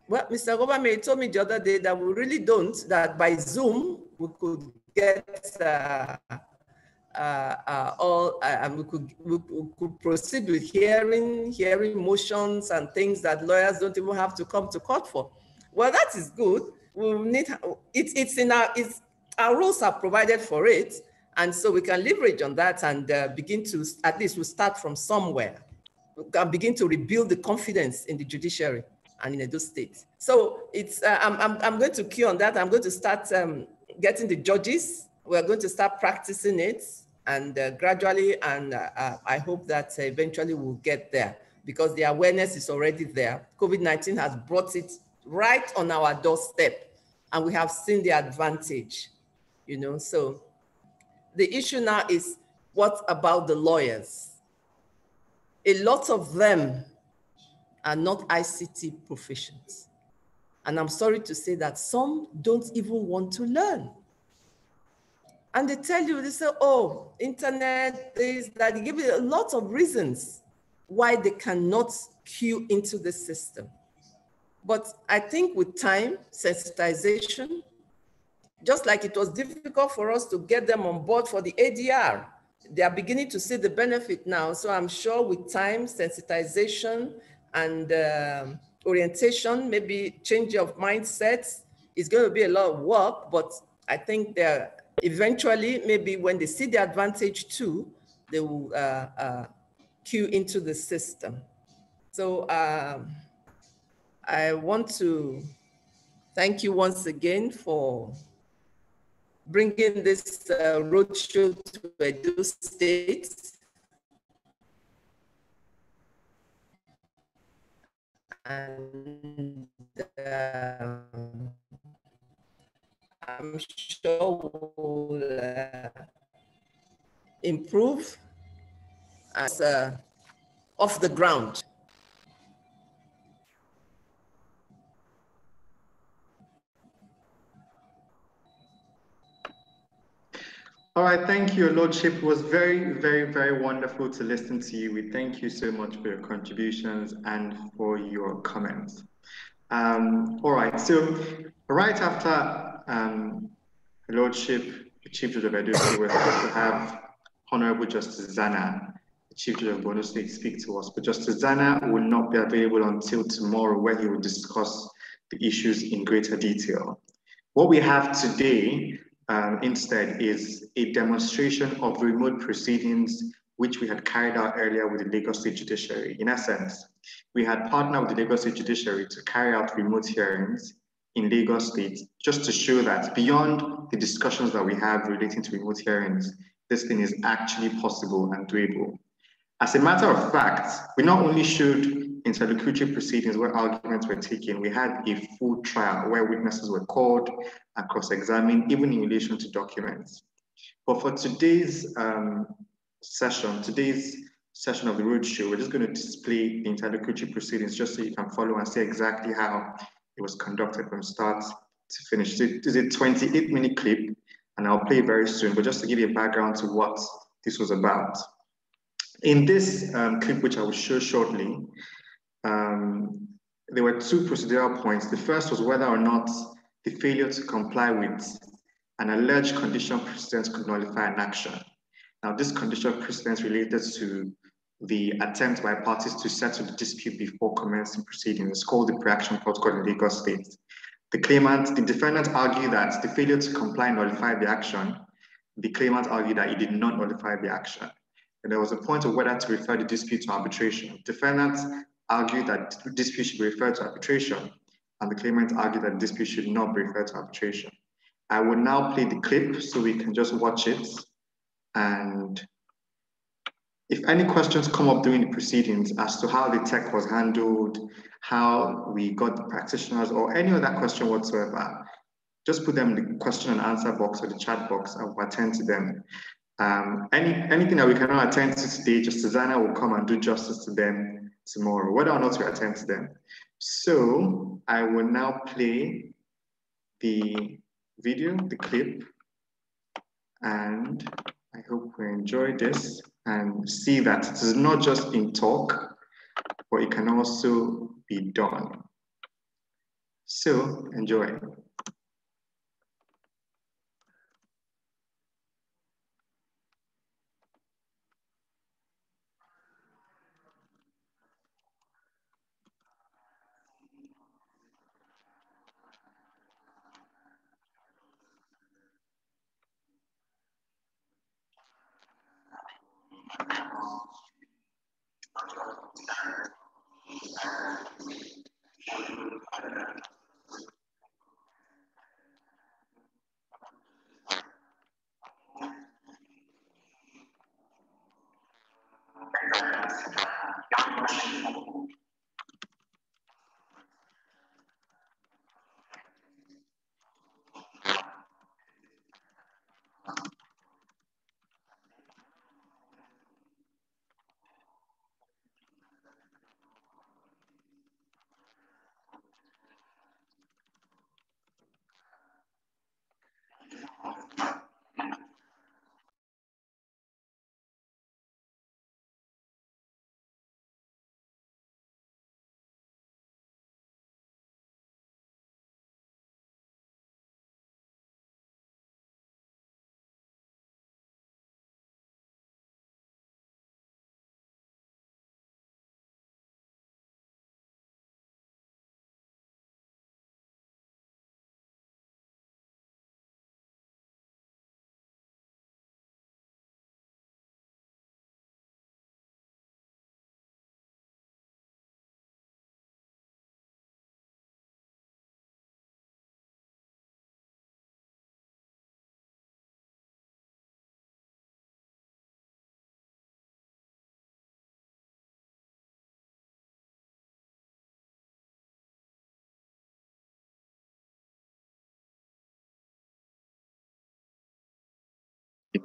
Well, Mr. Eghobamien told me the other day that we really don't, that by Zoom, we could get we could proceed with hearing motions and things that lawyers don't even have to come to court for. Well, that is good. We need our rules are provided for it, and so we can leverage on that and begin to, at least we'll start from somewhere. We can begin to rebuild the confidence in the judiciary and in Edo State. So it's I'm going to queue on that. I'm going to start getting the judges. We're going to start practicing it, and gradually, and I hope that eventually we'll get there, because the awareness is already there. COVID-19 has brought it right on our doorstep, and we have seen the advantage, you know. So the issue now is, what about the lawyers? A lot of them are not ICT proficient. And I'm sorry to say that some don't even want to learn. And they tell you, they say, oh, internet, this, that. They give you a lot of reasons why they cannot queue into the system. But I think with time, sensitization, just like it was difficult for us to get them on board for the ADR, they are beginning to see the benefit now. So I'm sure with time, sensitization, and orientation, maybe change of mindsets, is going to be a lot of work, but I think they're eventually, maybe when they see the advantage too, they will queue into the system. So I want to thank you once again for bringing this roadshow to Edo State. And I'm sure we'll improve as off the ground. All right, thank you, Your Lordship. It was very, very, very wonderful to listen to you. We thank you so much for your contributions and for your comments. All right, so right after Your Lordship, the Chief Judge of Edo State, we're supposed to have Honourable Justice Zana, the Chief Judge of Borno State, speak to us. But Justice Zana will not be available until tomorrow, where he will discuss the issues in greater detail. What we have today instead is a demonstration of remote proceedings, which we had carried out earlier with the Lagos State Judiciary. In essence, we had partnered with the Lagos State Judiciary to carry out remote hearings in Lagos State, just to show that beyond the discussions that we have relating to remote hearings, this thing is actually possible and doable. As a matter of fact, we not only showed interlocutory proceedings where arguments were taken, we had a full trial where witnesses were called and cross-examined, even in relation to documents. But for today's session of the roadshow, we're just going to display the interlocutory proceedings just so you can follow and see exactly how it was conducted from start to finish. So it is a 28-minute clip, and I'll play it very soon, but just to give you a background to what this was about. In this clip, which I will show shortly, there were two procedural points. The first was whether or not the failure to comply with an alleged condition precedent could nullify an action. Now, this condition precedent related to the attempt by parties to settle the dispute before commencing proceedings. It's called the pre-action protocol in Lagos State. The defendant argued that the failure to comply nullified the action. The claimant argued that it did not nullify the action. And there was a point of whether to refer the dispute to arbitration. Defendants argued that the dispute should be referred to arbitration, and the claimant argued that the dispute should not be referred to arbitration. I will now play the clip so we can just watch it. And if any questions come up during the proceedings as to how the tech was handled, how we got the practitioners, or any other question whatsoever, just put them in the question and answer box or the chat box. I will attend to them. Anything that we cannot attend to today, Justice Zana will come and do justice to them tomorrow, whether or not we attend to them. So I will now play the video, the clip, and I hope we enjoy this and see that it is not just in talk, but it can also be done. So enjoy.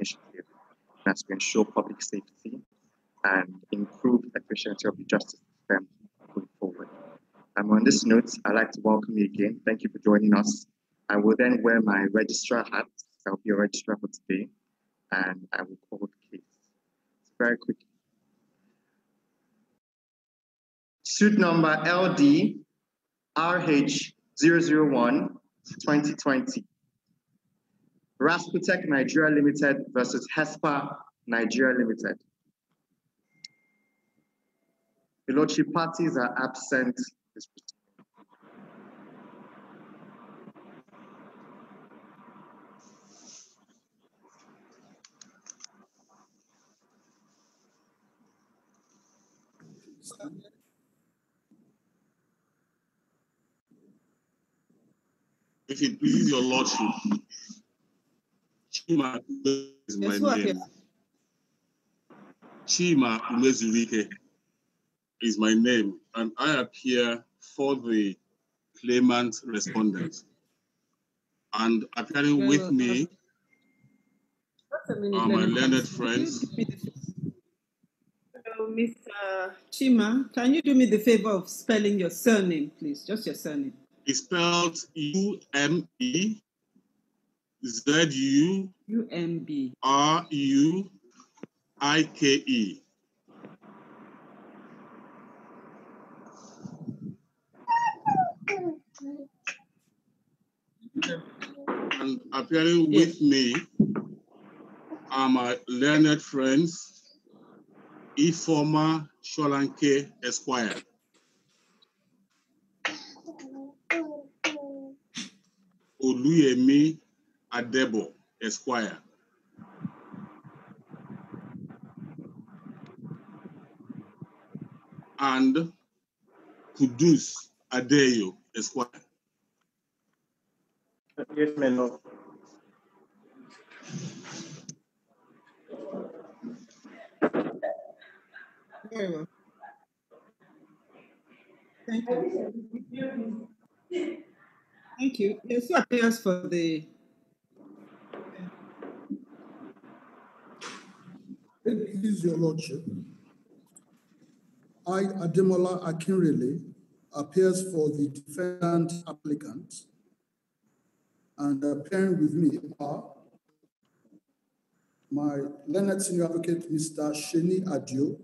initiative that's to ensure public safety and improve efficiency of the justice system going forward. On this note, I'd like to welcome you again. Thank you for joining us. I will then wear my registrar hat. I'll be a registrar for today, and I will call the case. Very quickly. Suit number LD RH001-2020. Rasputech Nigeria Limited versus HESPA Nigeria Limited. The lordship parties are absent. If it pleases your lordship, Chima is my name. Chima Umezurike is my name, and I appear for the claimant respondent. And appearing with me are my learned friends. Hello, Mr. Chima, can you do me the favor of spelling your surname, please? Just your surname. It's spelled U-M-E-Z-U-R-U-I-K-E. And appearing with me are my learned friends, Ifoma Sholanke Esquire, Oluyemi Adebo Esquire, and Kudus Adeyo Esquire. Yes, ma'am. Very well. Thank you. Thank you. Yes, who appears for the... Please, your lordship. I, Ademola Akinrele, appears for the defendant applicant, and appearing with me are my learned senior advocate, Mr. Sheni Adio,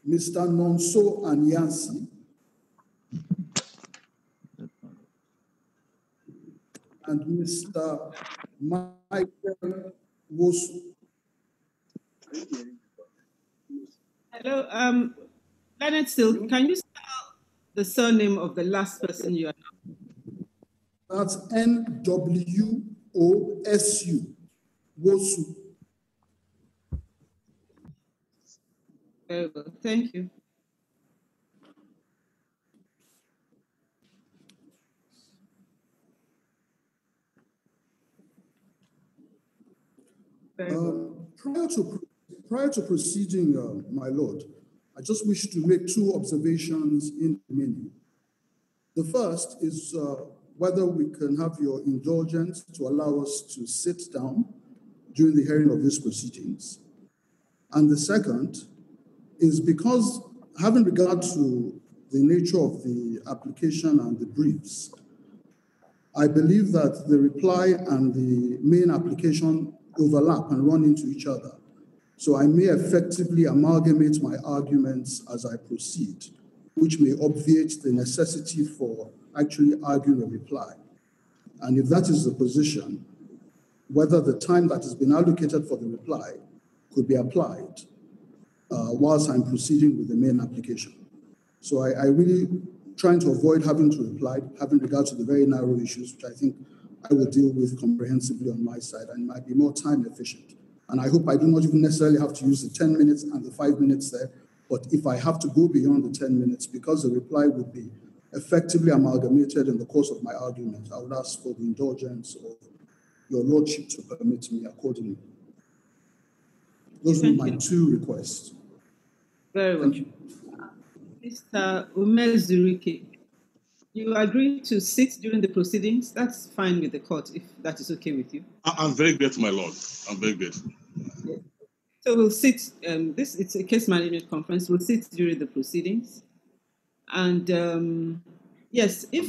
Mr. Nonso Anyansi, and Mr. Michael Wosu. Hello, Leonard Still, can you spell the surname of the last person you are? That's N-W-O-S-U, Wosu. Very well, thank you. Prior to proceeding, my lord, I just wish to make two observations in the menu. The first is whether we can have your indulgence to allow us to sit down during the hearing of these proceedings. And the second is because, having regard to the nature of the application and the briefs, I believe that the reply and the main application overlap and run into each other. So I may effectively amalgamate my arguments as I proceed, which may obviate the necessity for actually arguing a reply. And if that is the position, whether the time that has been allocated for the reply could be applied whilst I'm proceeding with the main application. So I really trying to avoid having to reply, having regard to the very narrow issues, which I think I will deal with comprehensively on my side and might be more time efficient. And I hope I do not even necessarily have to use the 10 minutes and the 5 minutes there, but if I have to go beyond the 10 minutes, because the reply would be effectively amalgamated in the course of my argument, I would ask for the indulgence of your lordship to permit me accordingly. Those are my two requests. Very well. Mr. Umezurike. You agree to sit during the proceedings? That's fine with the court, if that is okay with you. I'm very grateful, my lord. I'm very grateful. Yeah. So we'll sit, it's a case management conference, we'll sit during the proceedings. And yes, if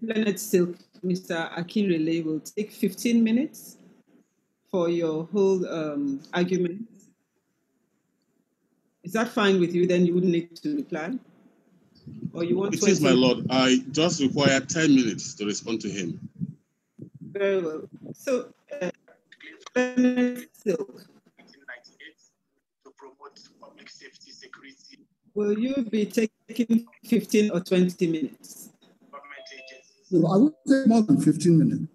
Leonard Silk, Mr. Akinrele will take 15 minutes for your whole argument. Is that fine with you? Then you wouldn't need to reply? Or you want 20 It is, my lord. I just require 10 minutes to respond to him. Very well. So, Leonard Silk. To promote public safety, security. Will you be taking 15 or 20 minutes? Well, I would take more than 15 minutes.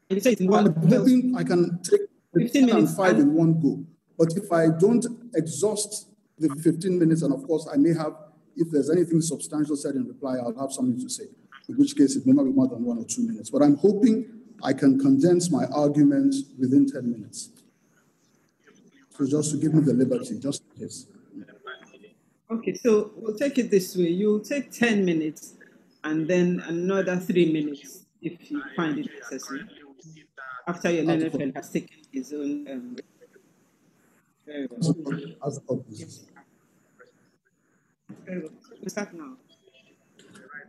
You say I'm hoping I can take 15 and 5 in one go. But if I don't exhaust the 15 minutes, and of course I may have, if there's anything substantial said in reply, I'll have something to say, in which case it may not be more than 1 or 2 minutes. But I'm hoping I can condense my arguments within 10 minutes. So just to give me the liberty, just in case. Okay, so we'll take it this way. You'll take 10 minutes and then another 3 minutes if you find it necessary, after your learned friend has taken his own. Very well. Very well. We'll start now.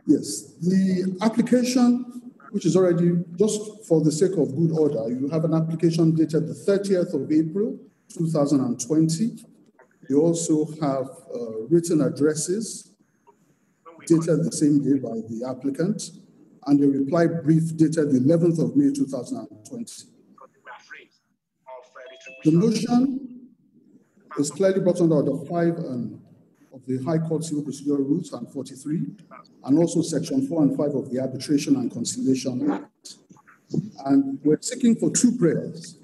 Yes, the application, which is already, just for the sake of good order, you have an application dated the 30th of April, 2020. You also have written addresses dated the same day by the applicant, and a reply brief dated the 11th of May, 2020. The motion is clearly brought under Order 5 of the High Court Civil Procedure Rules and 43, and also Section 4 and 5 of the Arbitration and Conciliation Act. And we're seeking for 2 prayers.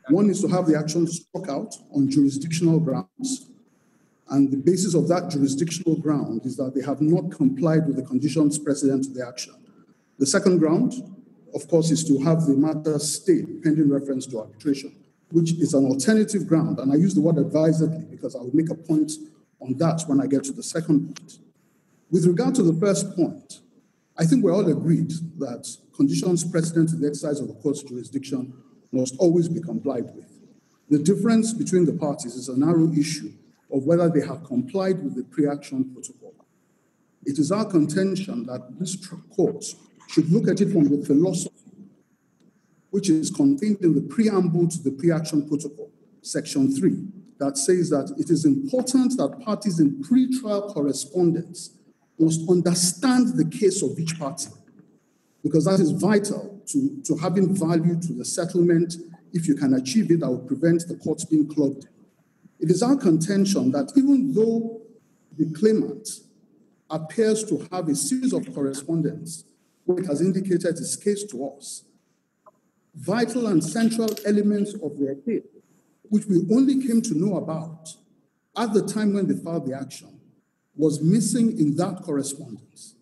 One is to have the action struck out on jurisdictional grounds. And the basis of that jurisdictional ground is that they have not complied with the conditions precedent to the action. The second ground, of course, is to have the matter stayed pending reference to arbitration, which is an alternative ground. And I use the word advisedly because I will make a point on that when I get to the second point. With regard to the first point, I think we're all agreed that conditions precedent to the exercise of the court's jurisdiction must always be complied with. The difference between the parties is a narrow issue of whether they have complied with the pre-action protocol. It is our contention that this court should look at it from the philosophy which is contained in the preamble to the pre-action protocol, Section 3, that says that it is important that parties in pre-trial correspondence must understand the case of each party, because that is vital to having value to the settlement. If you can achieve it, that will prevent the courts being clogged. It is our contention that even though the claimant appears to have a series of correspondence where it has indicated its case to us, vital and central elements of their case, which we only came to know about at the time when they filed the action, was missing in that correspondence.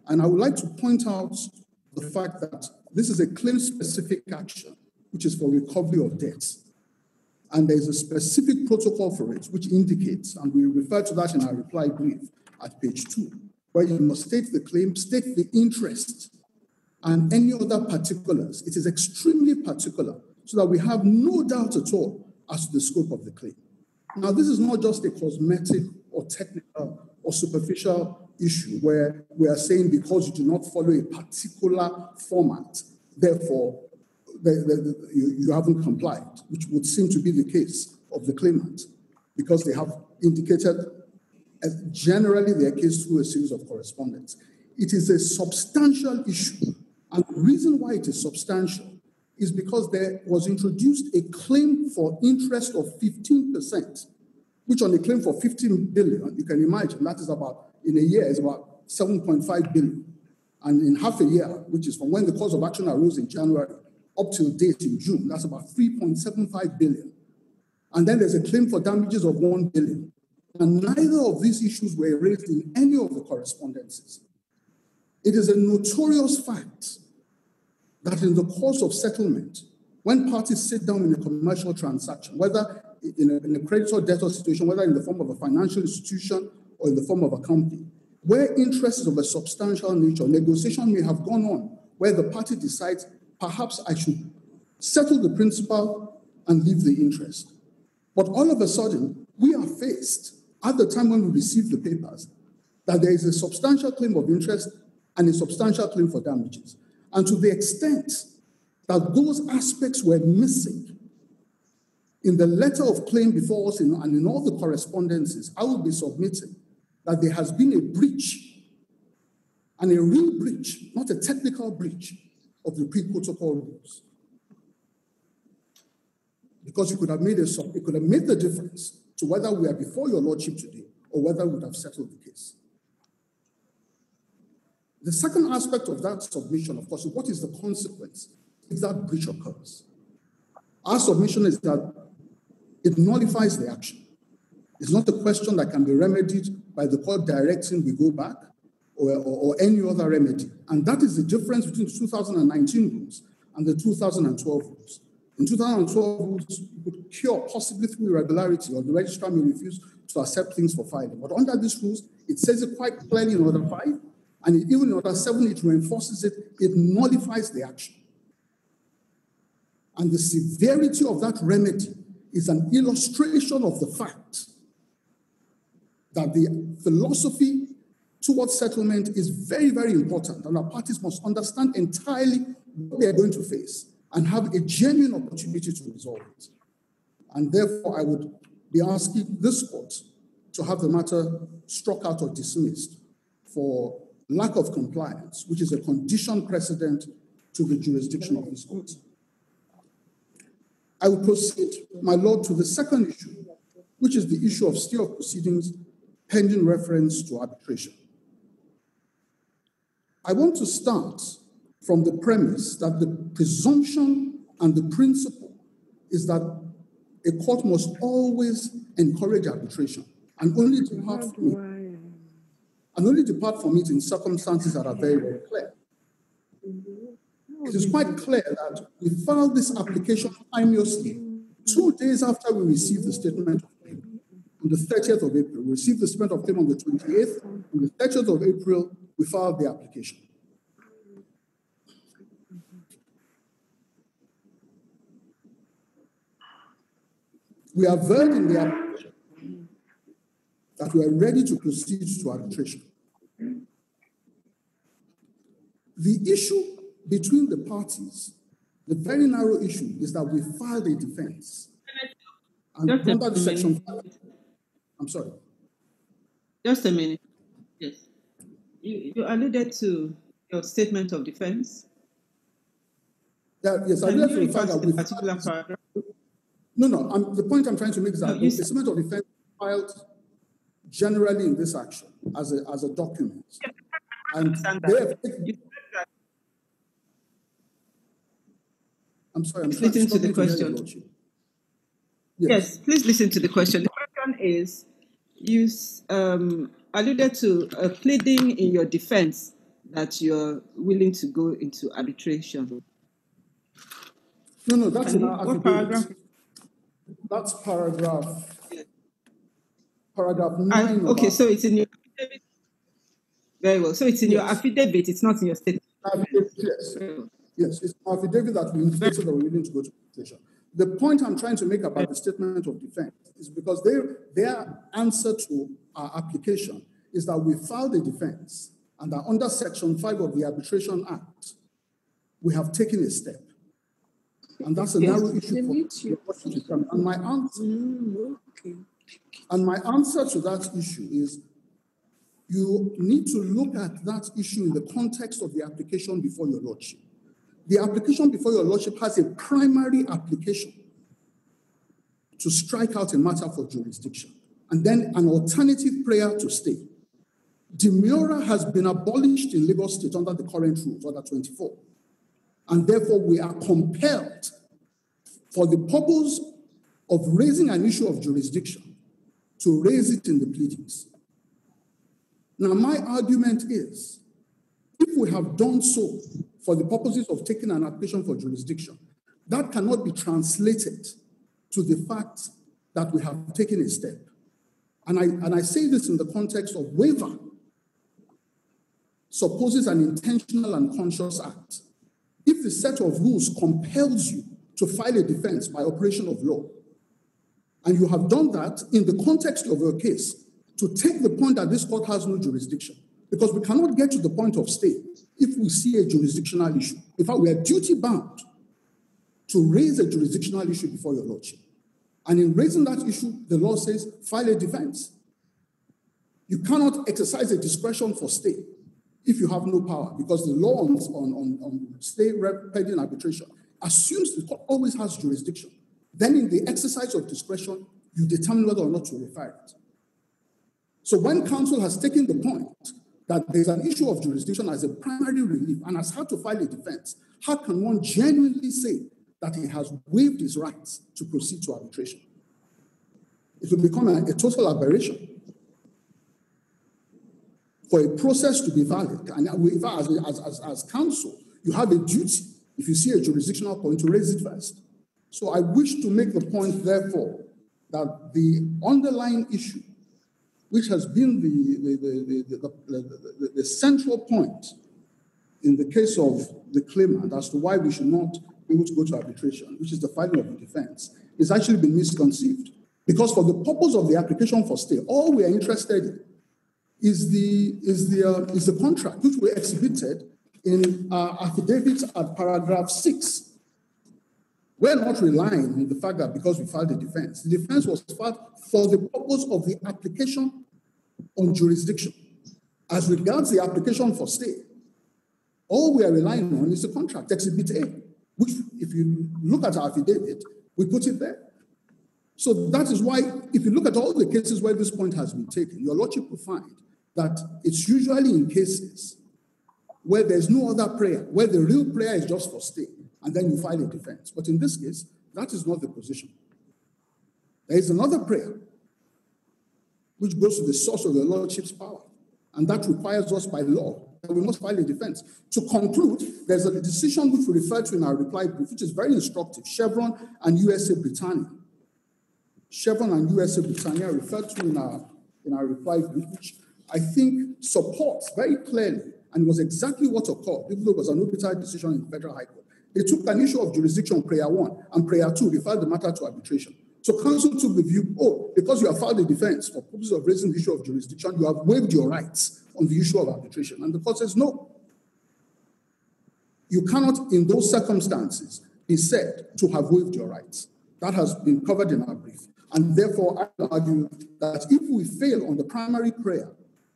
And I would like to point out the fact that this is a claim-specific action, which is for recovery of debts. And there's a specific protocol for it, which indicates, and we refer to that in our reply brief at page 2, where you must state the claim, state the interest, and any other particulars. It is extremely particular, so that we have no doubt at all as to the scope of the claim. Now, this is not just a cosmetic or technical or superficial issue where we are saying because you do not follow a particular format, therefore, you haven't complied, which would seem to be the case of the claimant, because they have indicated generally their case through a series of correspondence. It is a substantial issue, and the reason why it is substantial is because there was introduced a claim for interest of 15%, which on a claim for 15 billion, you can imagine that is about, in a year, is about 7.5 billion. And in half a year, which is from when the cause of action arose in January up till date in June, that's about 3.75 billion. And then there's a claim for damages of 1 billion. And neither of these issues were raised in any of the correspondences. It is a notorious fact that in the course of settlement, when parties sit down in a commercial transaction, whether in a creditor-debtor situation, whether in the form of a financial institution or in the form of a company, where interests of a substantial nature, negotiation may have gone on, where the party decides, perhaps I should settle the principal and leave the interest. But all of a sudden, we are faced, at the time when we receive the papers, that there is a substantial claim of interest and a substantial claim for damages. And to the extent that those aspects were missing in the letter of claim before us and in all the correspondences, I will be submitting that there has been a breach, and a real breach, not a technical breach, of the pre-protocol rules. Because it could have made the difference to whether we are before your lordship today or whether we would have settled the case. The second aspect of that submission, of course, is what is the consequence if that breach occurs? Our submission is that it nullifies the action. It's not a question that can be remedied by the court directing we go back or any other remedy. And that is the difference between the 2019 rules and the 2012 rules. In 2012 rules, you could cure possibly through irregularity, or the registrar may refuse to accept things for filing. But under these rules, it says it quite clearly in Order 5, and even in Order 7, it reinforces it, it nullifies the action. And the severity of that remedy is an illustration of the fact that the philosophy towards settlement is very, very important, and our parties must understand entirely what they are going to face and have a genuine opportunity to resolve it. And therefore, I would be asking this court to have the matter struck out or dismissed for lack of compliance, which is a condition precedent to the jurisdiction of this court. I will proceed, my lord, to the second issue, which is the issue of stay of proceedings pending reference to arbitration. I want to start from the premise that the presumption and the principle is that a court must always encourage arbitration and only depart from it in circumstances that are very, very clear. It is quite clear that we filed this application timeously 2 days after we received the statement of claim. On the 30th of April, we received the statement of claim on the 28th. On the 30th of April, we filed the application. We averred in the application that we are ready to proceed to arbitration. The issue between the parties, the very narrow issue, is that we filed a defense. And under the section 5, I'm sorry. Just a minute. Yes. You alluded to your statement of defense. Yeah, yes, I alluded to the fact that we particular paragraph. No, the point I'm trying to make is that the statement of defense filed generally in this action as a document. And they have taken, I'm sorry, I'm listening to the question. Yes, please listen to the question. The question is, you alluded to a pleading in your defense that you're willing to go into arbitration. No, that's in our affidavit. That's paragraph 9. Okay, so it's in your affidavit. Very well. So it's in your affidavit, it's not in your statement. Yes. Yes, it's an affidavit that we indicated that we're willing to go to arbitration. The point I'm trying to make about the statement of defense is because their answer to our application is that we filed a defense and that under Section 5 of the Arbitration Act, we have taken a step. And that's a narrow issue for and my answer to that issue is you need to look at that issue in the context of the application before your lordship. The application before your lordship has a primary application to strike out a matter for jurisdiction, and then an alternative prayer to stay. Demurrer has been abolished in Lagos State under the current rules, Order 24. And therefore, we are compelled, for the purpose of raising an issue of jurisdiction, to raise it in the pleadings. Now, my argument is, if we have done so for the purposes of taking an application for jurisdiction, that cannot be translated to the fact that we have taken a step. And I say this in the context of waiver supposes an intentional and conscious act. If the set of rules compels you to file a defense by operation of law, and you have done that in the context of your case, to take the point that this court has no jurisdiction, because we cannot get to the point of stay if we see a jurisdictional issue. In fact, we are duty-bound to raise a jurisdictional issue before your lordship. And in raising that issue, the law says, file a defense. You cannot exercise a discretion for stay if you have no power, because the law on stay pending arbitration assumes the court always has jurisdiction. Then in the exercise of discretion, you determine whether or not to refer it. So when counsel has taken the point that there's an issue of jurisdiction as a primary relief and has had to file a defense, how can one genuinely say that he has waived his rights to proceed to arbitration? It will become a total aberration. For a process to be valid, and as counsel, you have a duty, if you see a jurisdictional point, to raise it first. So I wish to make the point, therefore, that the underlying issue, which has been the central point in the case of the claimant as to why we should not be able to go to arbitration, which is the filing of the defense, is actually been misconceived. Because for the purpose of the application for stay, all we are interested in is the contract, which we exhibited in our affidavits at paragraph 6. We're not relying on the fact that because we filed a defense. The defense was filed for the purpose of the application on jurisdiction. As regards the application for stay, all we are relying on is the contract, Exhibit A, which, if you look at our affidavit, we put it there. So that is why, if you look at all the cases where this point has been taken, your lordship will find that it's usually in cases where there's no other prayer, where the real prayer is just for stay, and then you file a defense. But in this case, that is not the position. There is another prayer, which goes to the source of the lordship's power, and that requires us by law that we must file a defense. To conclude, there's a decision which we refer to in our reply brief, which is very instructive, Chevron and USA Britannia. Chevron and USA Britannia referred to in our reply brief, which I think supports very clearly, and was exactly what occurred, even though it was an arbitrary decision in the Federal High Court. They took an issue of jurisdiction, prayer 1, and prayer 2, referred the matter to arbitration. So counsel took the view, because you have filed a defense for purposes of raising the issue of jurisdiction, you have waived your rights on the issue of arbitration. And the court says, no. You cannot, in those circumstances, be said to have waived your rights. That has been covered in our brief. And therefore, I argue that if we fail on the primary prayer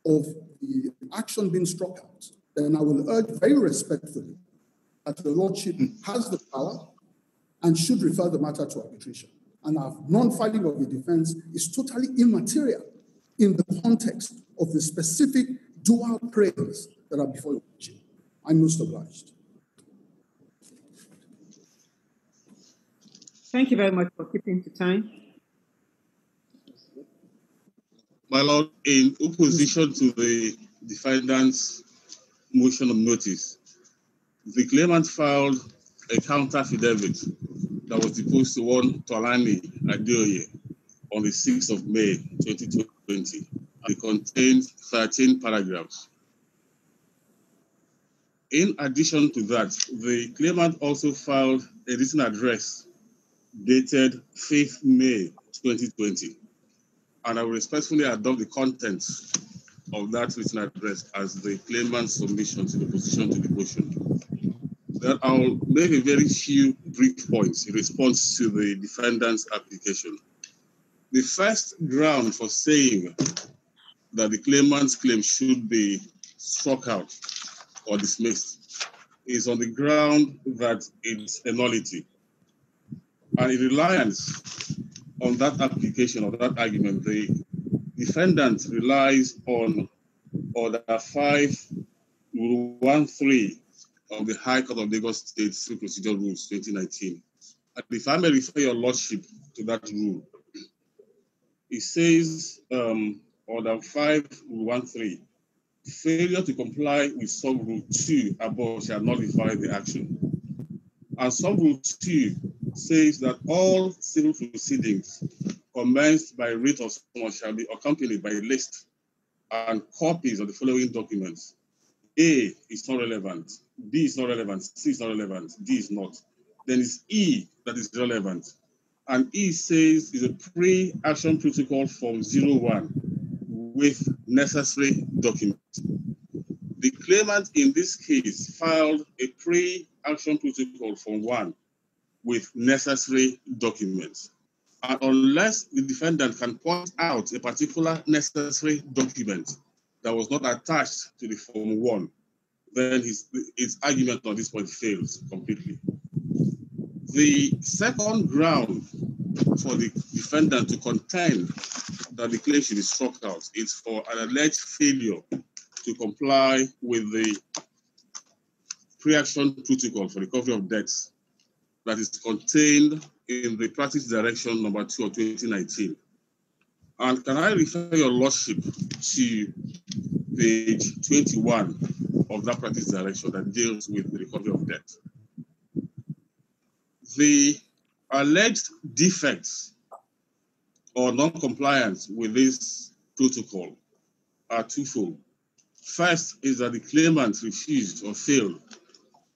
of the action being struck out, then I will urge very respectfully that the lordship has the power and should refer the matter to arbitration. And our non-filing of the defense is totally immaterial in the context of the specific dual prayers that are before the lordship. I'm most obliged. Thank you very much for keeping to time. My Lord, in opposition to the defendant's motion of notice, the claimant filed a counter affidavit that was deposed to one Tolani Adeoye on the 6th of May, 2020. It contains 13 paragraphs. In addition to that, the claimant also filed a written address dated 5th May, 2020. And I will respectfully adopt the contents of that written address as the claimant's submission to the position to the motion. Then I'll make a very few brief points in response to the defendant's application. The first ground for saying that the claimant's claim should be struck out or dismissed is on the ground that it's a nullity. And in reliance on that application or that argument, the defendant relies on Order 513 of the High Court of Lagos State Civil Procedure Rules 2019. And if I may refer your lordship to that rule, it says, Order 513, failure to comply with sub-rule 2 above shall nullify the action. And sub-rule 2 says that all civil proceedings commenced by writ of summons shall be accompanied by a list and copies of the following documents: A is not relevant, B is not relevant, C is not relevant, D is not. Then it's E that is relevant. And E says is a pre-action protocol from 01 with necessary documents. The claimant in this case filed a pre-action protocol from 1 with necessary documents. And unless the defendant can point out a particular necessary document that was not attached to the Form 1, then his argument on this point fails completely. The second ground for the defendant to contend that the claim should be struck out is for an alleged failure to comply with the pre-action protocol for recovery of debts that is contained in the practice direction number 2 of 2019. And can I refer your lordship to page 21 of that practice direction that deals with the recovery of debt? The alleged defects or non-compliance with this protocol are twofold. First is that the claimant refused or failed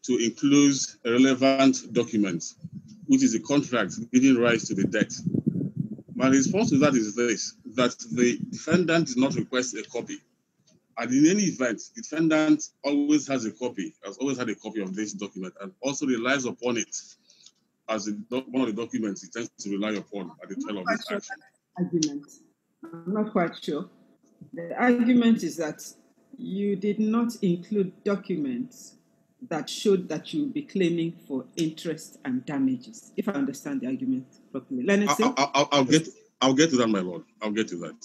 to include a relevant document, which is a contract giving rise to the debt. My response to that is this, that the defendant did not request a copy. And in any event, the defendant always has a copy, has always had a copy of this document, and also relies upon it as one of the documents he tends to rely upon at the time of this action. Argument. I'm not quite sure. The argument is that you did not include documents that showed that you would be claiming for interest and damages, if I understand the argument properly. I'll get to that, my lord. I'll get to that.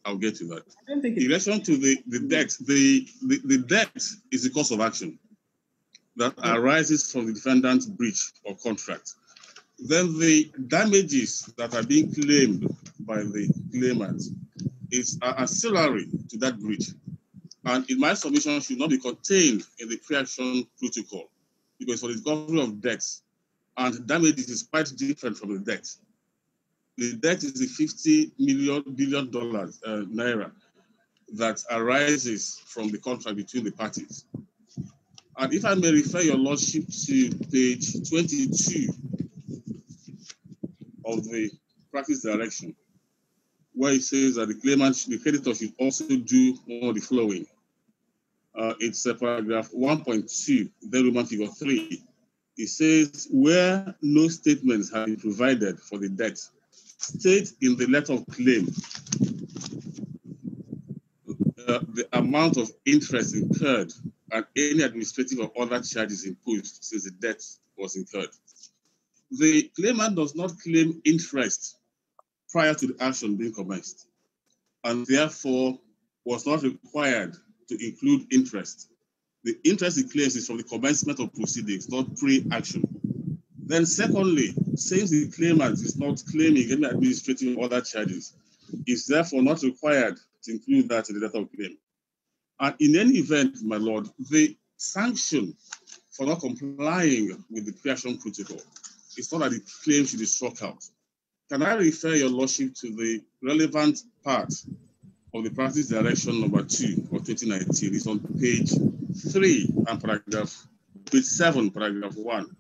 I don't think in relation to the debt, the debt is the cause of action that arises from the defendant's breach of contract. Then the damages that are being claimed by the claimant are ancillary to that breach. And in my submission, should not be contained in the pre-action protocol, because for the recovery of debts, and damages is quite different from the debt. The debt is the $50 billion naira that arises from the contract between the parties. And if I may refer your lordship to page 22 of the practice direction, where it says that the creditor should also do one of the following. It's paragraph 1.2, then Roman figure 3. It says, where no statements have been provided for the debt, state in the letter of claim the amount of interest incurred and any administrative or other charges imposed since the debt was incurred. The claimant does not claim interest prior to the action being commenced, and therefore was not required to include interest. The interest he claims is from the commencement of proceedings, not pre-action. Then secondly, since the claimant is not claiming any administrative or other charges, is therefore not required to include that in the letter of claim. And in any event, my lord, the sanction for not complying with the pre-action protocol is not that the claim should be struck out. Can I refer your lordship to the relevant part of the practice direction number 2 of 2019? It's on page 3 and page 7, paragraph 1,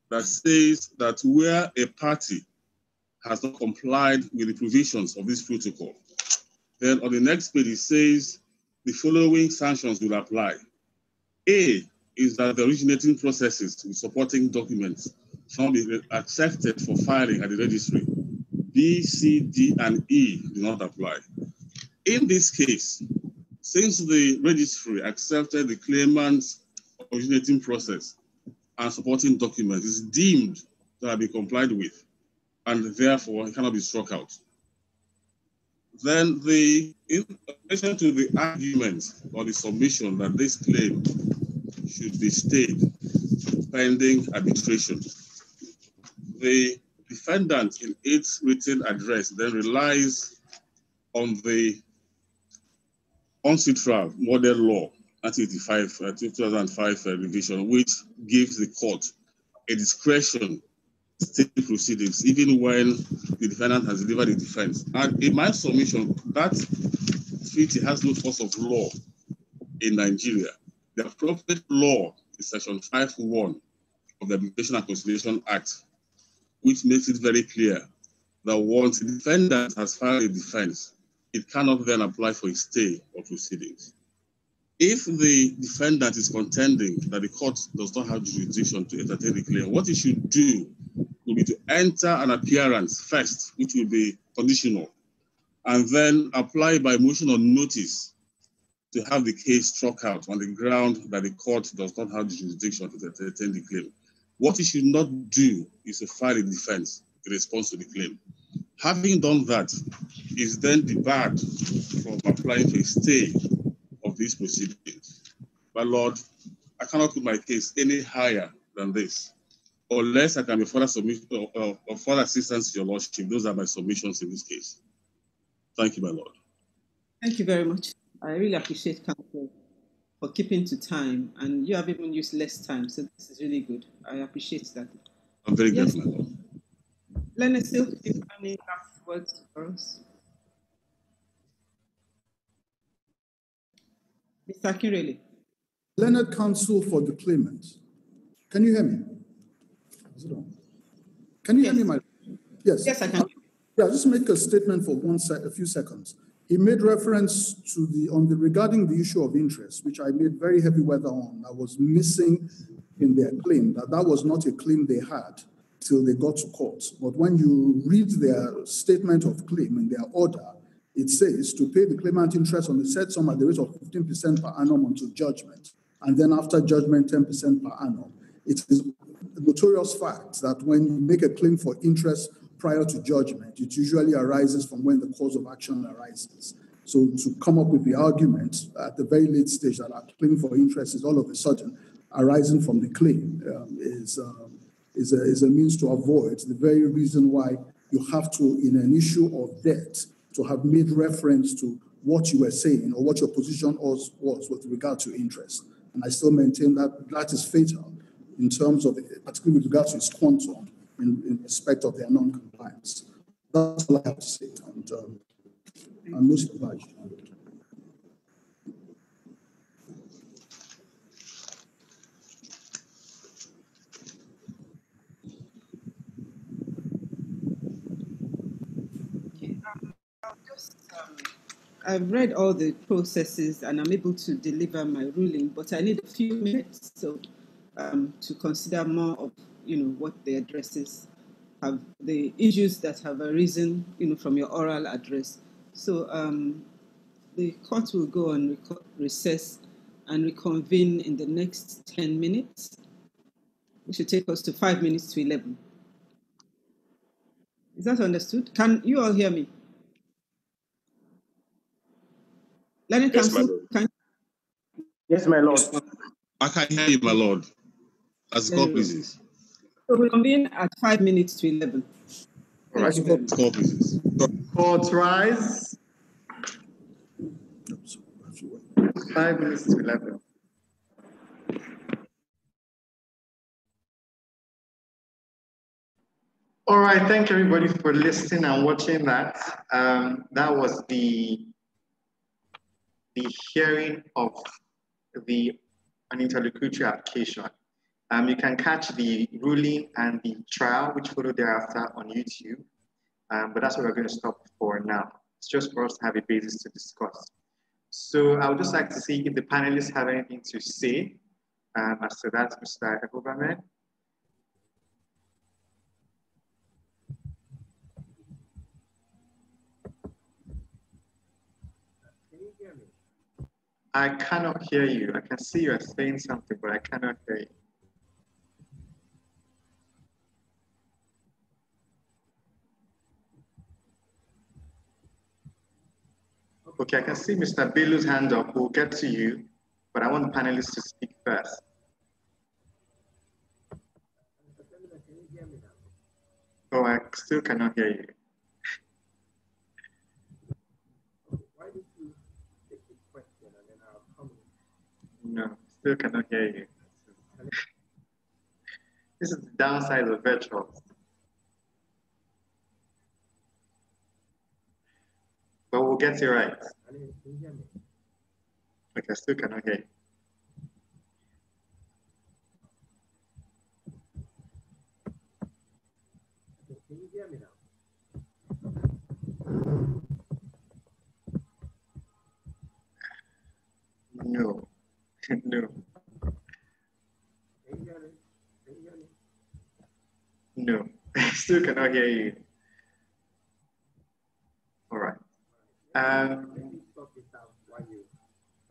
that says that where a party has not complied with the provisions of this protocol, then on the next page it says the following sanctions will apply. A is that the originating processes with supporting documents shall be accepted for filing at the registry. B, C, D, and E do not apply. In this case, since the registry accepted the claimant's originating process and supporting documents is deemed to have been complied with, and therefore it cannot be struck out. Then in relation to the argument or the submission that this claim should be stayed pending arbitration, the defendant in its written address then relies on the UNCITRAL model law 2005 revision, which gives the court a discretion to state proceedings even when the defendant has delivered a defense. And in my submission, that treaty has no force of law in Nigeria, The appropriate law is Section 5(1) of the Immigration and Conciliation Act, which makes it very clear that once a defendant has filed a defense, it cannot then apply for a stay or proceedings. If the defendant is contending that the court does not have jurisdiction to entertain the claim, what he should do will be to enter an appearance first, which will be conditional, and then apply by motion on notice to have the case struck out on the ground that the court does not have jurisdiction to entertain the claim. What he should not do is to file a defense in response to the claim. Having done that, is then debarred from applying for a stay of these proceedings. But Lord, I cannot put my case any higher than this, unless I can be further further assistance to your Lordship. Those are my submissions in this case. Thank you, my Lord. Thank you very much. I really appreciate counsel for keeping to time, and you have even used less time, so this is really good. I appreciate that. I'm very grateful, my Lord. Leonard, still, do you have any last words for us? Mr. Akinrele. Leonard, counsel for the claimant. Can you hear me? Is it on? Can you hear me, my? Yes. Yes, I can. Yeah, just make a statement for a few seconds. He made reference to regarding the issue of interest, which I made very heavy weather on. I was missing in their claim that was not a claim they had till they got to court. But when you read their statement of claim in their order, it says to pay the claimant interest on the said sum at the rate of 15% per annum until judgment, and then after judgment, 10% per annum. It is a notorious fact that when you make a claim for interest prior to judgment, it usually arises from when the cause of action arises. So to come up with the argument at the very late stage that our claim for interest is all of a sudden arising from the claim is a means to avoid the very reason why you have to, in an issue of debt, to have made reference to what you were saying or what your position was with regard to interest. And I still maintain that that is fatal in terms of, particularly with regard to its quantum in respect of their non-compliance. That's all I have to say. And I'm most obliged. I've read all the processes and I'm able to deliver my ruling, but I need a few minutes to consider more of what the addresses have, the issues that have arisen from your oral address. So the court will go on recess and reconvene in the next 10 minutes. It should take us to 5 minutes to 11. Is that understood? Can you all hear me? Learning Yes, Council, Yes, my Lord. I can hear you, my Lord. As the call pleases. So we convene at 5 minutes to 11. All right, call pleases. Court rise. 5 minutes to 11. All right, thank everybody for listening and watching that. That was the hearing of an interlocutory application. You can catch the ruling and the trial, which follow thereafter on YouTube. But that's what we're going to stop for now. It's just for us to have a basis to discuss. So I would just like to see if the panelists have anything to say. As to that, Mr. Eghobamien. I cannot hear you. I can see you are saying something, but I cannot hear you. Okay, I can see Mr. Belu's hand up. We'll get to you, but I want the panelists to speak first. Oh, I still cannot hear you. No, still cannot hear you. This is the downside of virtual. But we'll get it right. Okay, I still cannot hear you. No. No, I still cannot hear you. All right.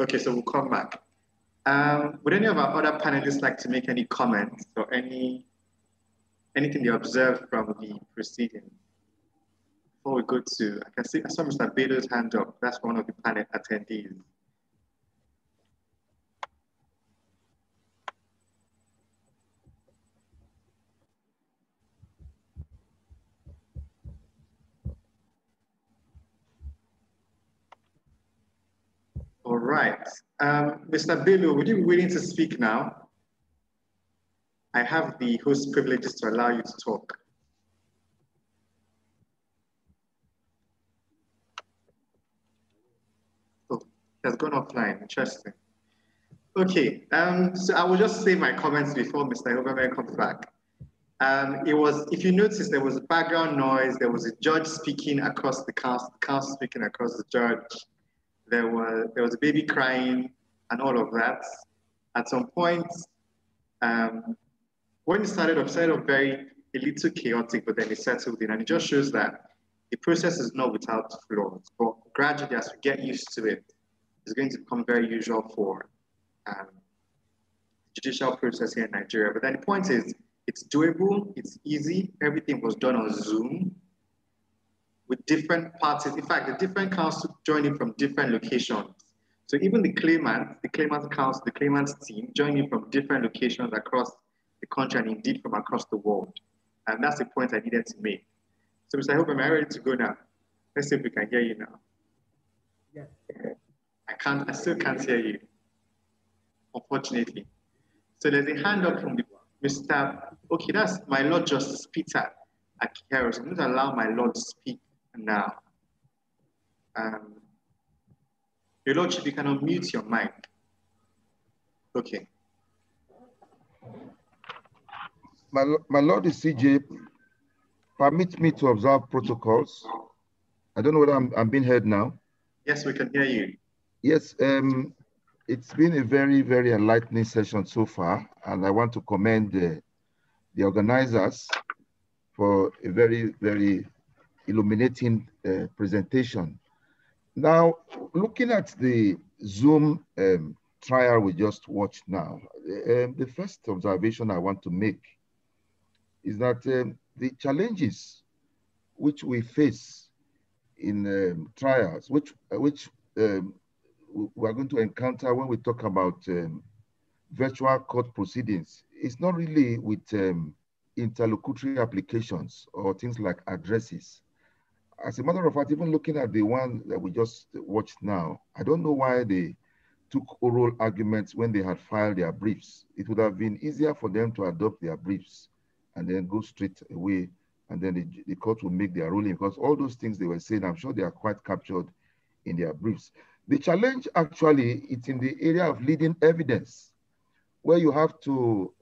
Okay, so we'll come back. Would any of our other panelists like to make any comments or anything they observed from the proceedings? Before we go to, I saw Mr. Bedo's hand up. That's one of the panel attendees. All right. Mr. Bello, would you be willing to speak now? I have the host privileges to allow you to talk. Oh, it has gone offline. Interesting. Okay. So I will just say my comments before Mr. Eghobamien comes back. If you notice, there was background noise. There was a judge speaking across the counsel speaking across the judge. There was a baby crying and all of that. At some point, when it started off a little chaotic, but then it settled in, and it just shows that the process is not without flaws. But gradually, as we get used to it, it's going to become very usual for judicial process here in Nigeria. But then the point is, it's doable, it's easy. Everything was done on Zoom with different parties. In fact, the different counsels joining from different locations. So even the claimant counsel, the claimant's team joining from different locations across the country and indeed from across the world. And that's the point I needed to make. So Mr. Hope, am I ready to go now? Let's see if we can hear you now. Yes. I still can't hear you, unfortunately. So there's a hand up from the Mr. Okay, that's my Lord Justice Peter Akiheros. I'm going to allow my Lord to speak now. Your Lordship, you can unmute your mic. Okay. My Lord the CJ, permit me to observe protocols. I don't know whether I'm being heard now. Yes, we can hear you. Yes, it's been a very, very enlightening session so far, and I want to commend the organizers for a very, very illuminating presentation. Now, looking at the Zoom trial we just watched now, the first observation I want to make is that the challenges which we face in trials, which we are going to encounter when we talk about virtual court proceedings, it's not really with interlocutory applications or things like addresses. As a matter of fact, even looking at the one that we just watched now, I don't know why they took oral arguments when they had filed their briefs. It would have been easier for them to adopt their briefs and then go straight away, and then the court will make their ruling, because all those things they were saying, I'm sure they are quite captured in their briefs. The challenge actually is in the area of leading evidence, where you have to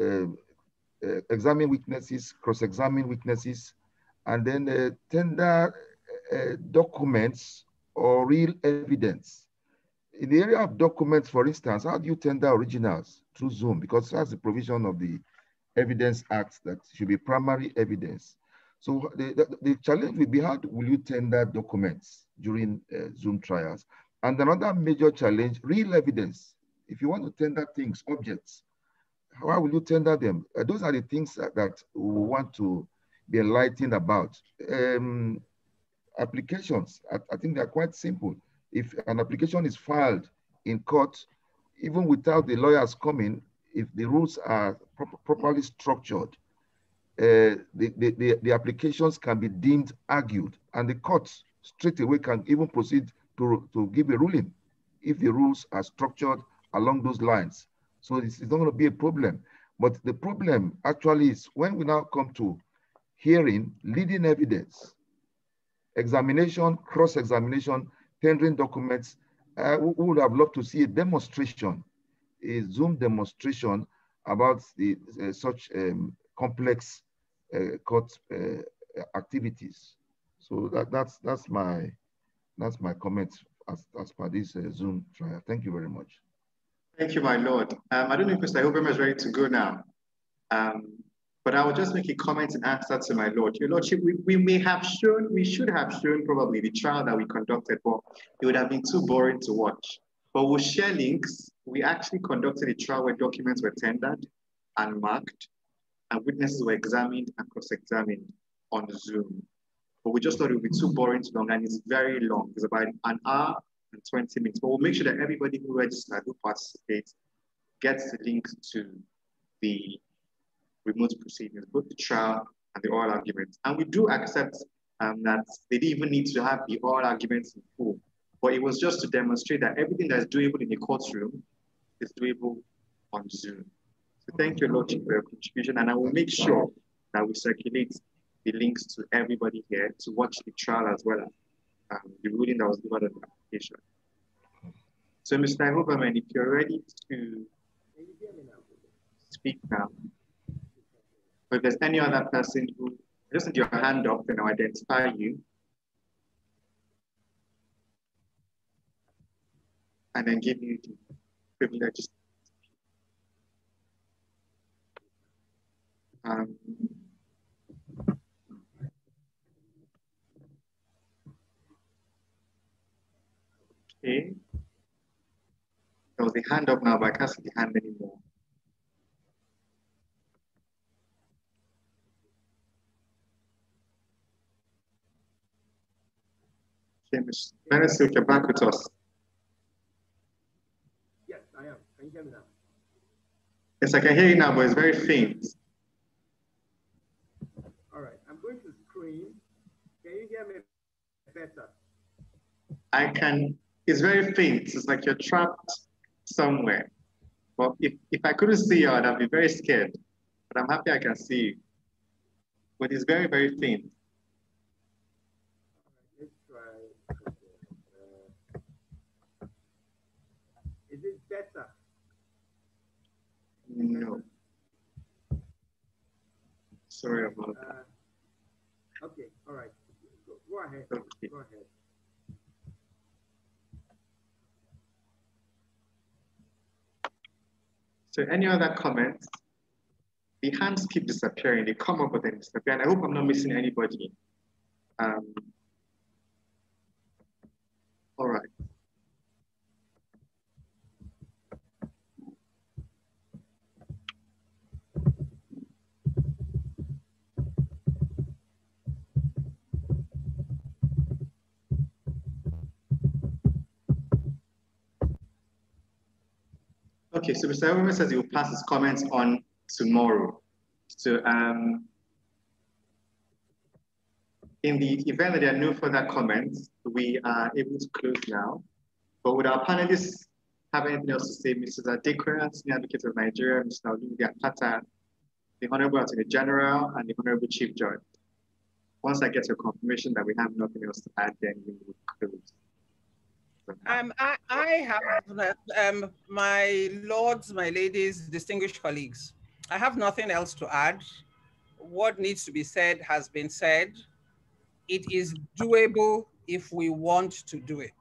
examine witnesses, cross-examine witnesses, and then tender documents or real evidence. In the area of documents, for instance, how do you tender originals? Through Zoom, because that's the provision of the Evidence Act that should be primary evidence. So the challenge will be, how will you tender documents during Zoom trials? And another major challenge, real evidence. If you want to tender things, objects, how will you tender them? Those are the things that we want to be enlightened about. Applications, I think they're quite simple. If an application is filed in court, even without the lawyers coming, if the rules are properly structured, the applications can be deemed argued, and the court straight away can even proceed to give a ruling if the rules are structured along those lines. So it's not going to be a problem. But the problem actually is when we now come to hearing, leading evidence, examination, cross-examination, tendering documents, we would have loved to see a demonstration, a Zoom demonstration about the such complex court activities. So that's my comment as per this Zoom trial. Thank you very much. Thank you, my Lord. I don't know if Mr. Eghobamien is ready to go now, but I will just make a comment in answer to my Lord. Your Lordship, we should have shown probably the trial that we conducted, but it would have been too boring to watch. But we'll share links. We actually conducted a trial where documents were tendered and marked, and witnesses were examined and cross-examined on Zoom. But we just thought it would be too boring to long, and it's very long. It's about an hour and 20 minutes. But we'll make sure that everybody who registered, who participates, gets the link to the remote proceedings, both the trial and the oral arguments. And we do accept that they didn't even need to have the oral arguments in full, but it was just to demonstrate that everything that's doable in the courtroom is doable on Zoom. So thank you, Lordship, for your contribution, and I will make sure that we circulate the links to everybody here to watch the trial as well as the ruling that was given on the application. So, Mr. Eghobamien, if you're ready to speak now, or if there's any other person who just need your hand up, then I'll identify you. And then give you the privilege. Okay. There was the hand up now, but I can't see the hand anymore. Okay, Ms. Benison, you're back with us. Yes, I am. Can you hear me now? Yes, I can hear you now, but it's very faint. All right, I'm going to scream. Can you hear me better? I can. It's very faint. It's like you're trapped somewhere. Well, if I couldn't see you, I'd be very scared. But I'm happy I can see you. But it's very, very faint. Let's try. Is it better? No. Sorry about that. Okay, all right. Go ahead. Okay. Go ahead. So any other comments? The hands keep disappearing. They come up but then disappear. And I hope I'm not missing anybody. All right. Okay, so Mr. Eghobamien says he will pass his comments on tomorrow. So in the event that there are no further comments, we are able to close now. But would our panelists have anything else to say? Mrs. Adekoya, Senior Advocate of Nigeria, Mr. Olumide Akpata, the Honourable Attorney General, and the Honourable Chief Judge. Once I get your confirmation that we have nothing else to add, then we will close. I have, my lords, my ladies, distinguished colleagues, I have nothing else to add. What needs to be said has been said. It is doable if we want to do it.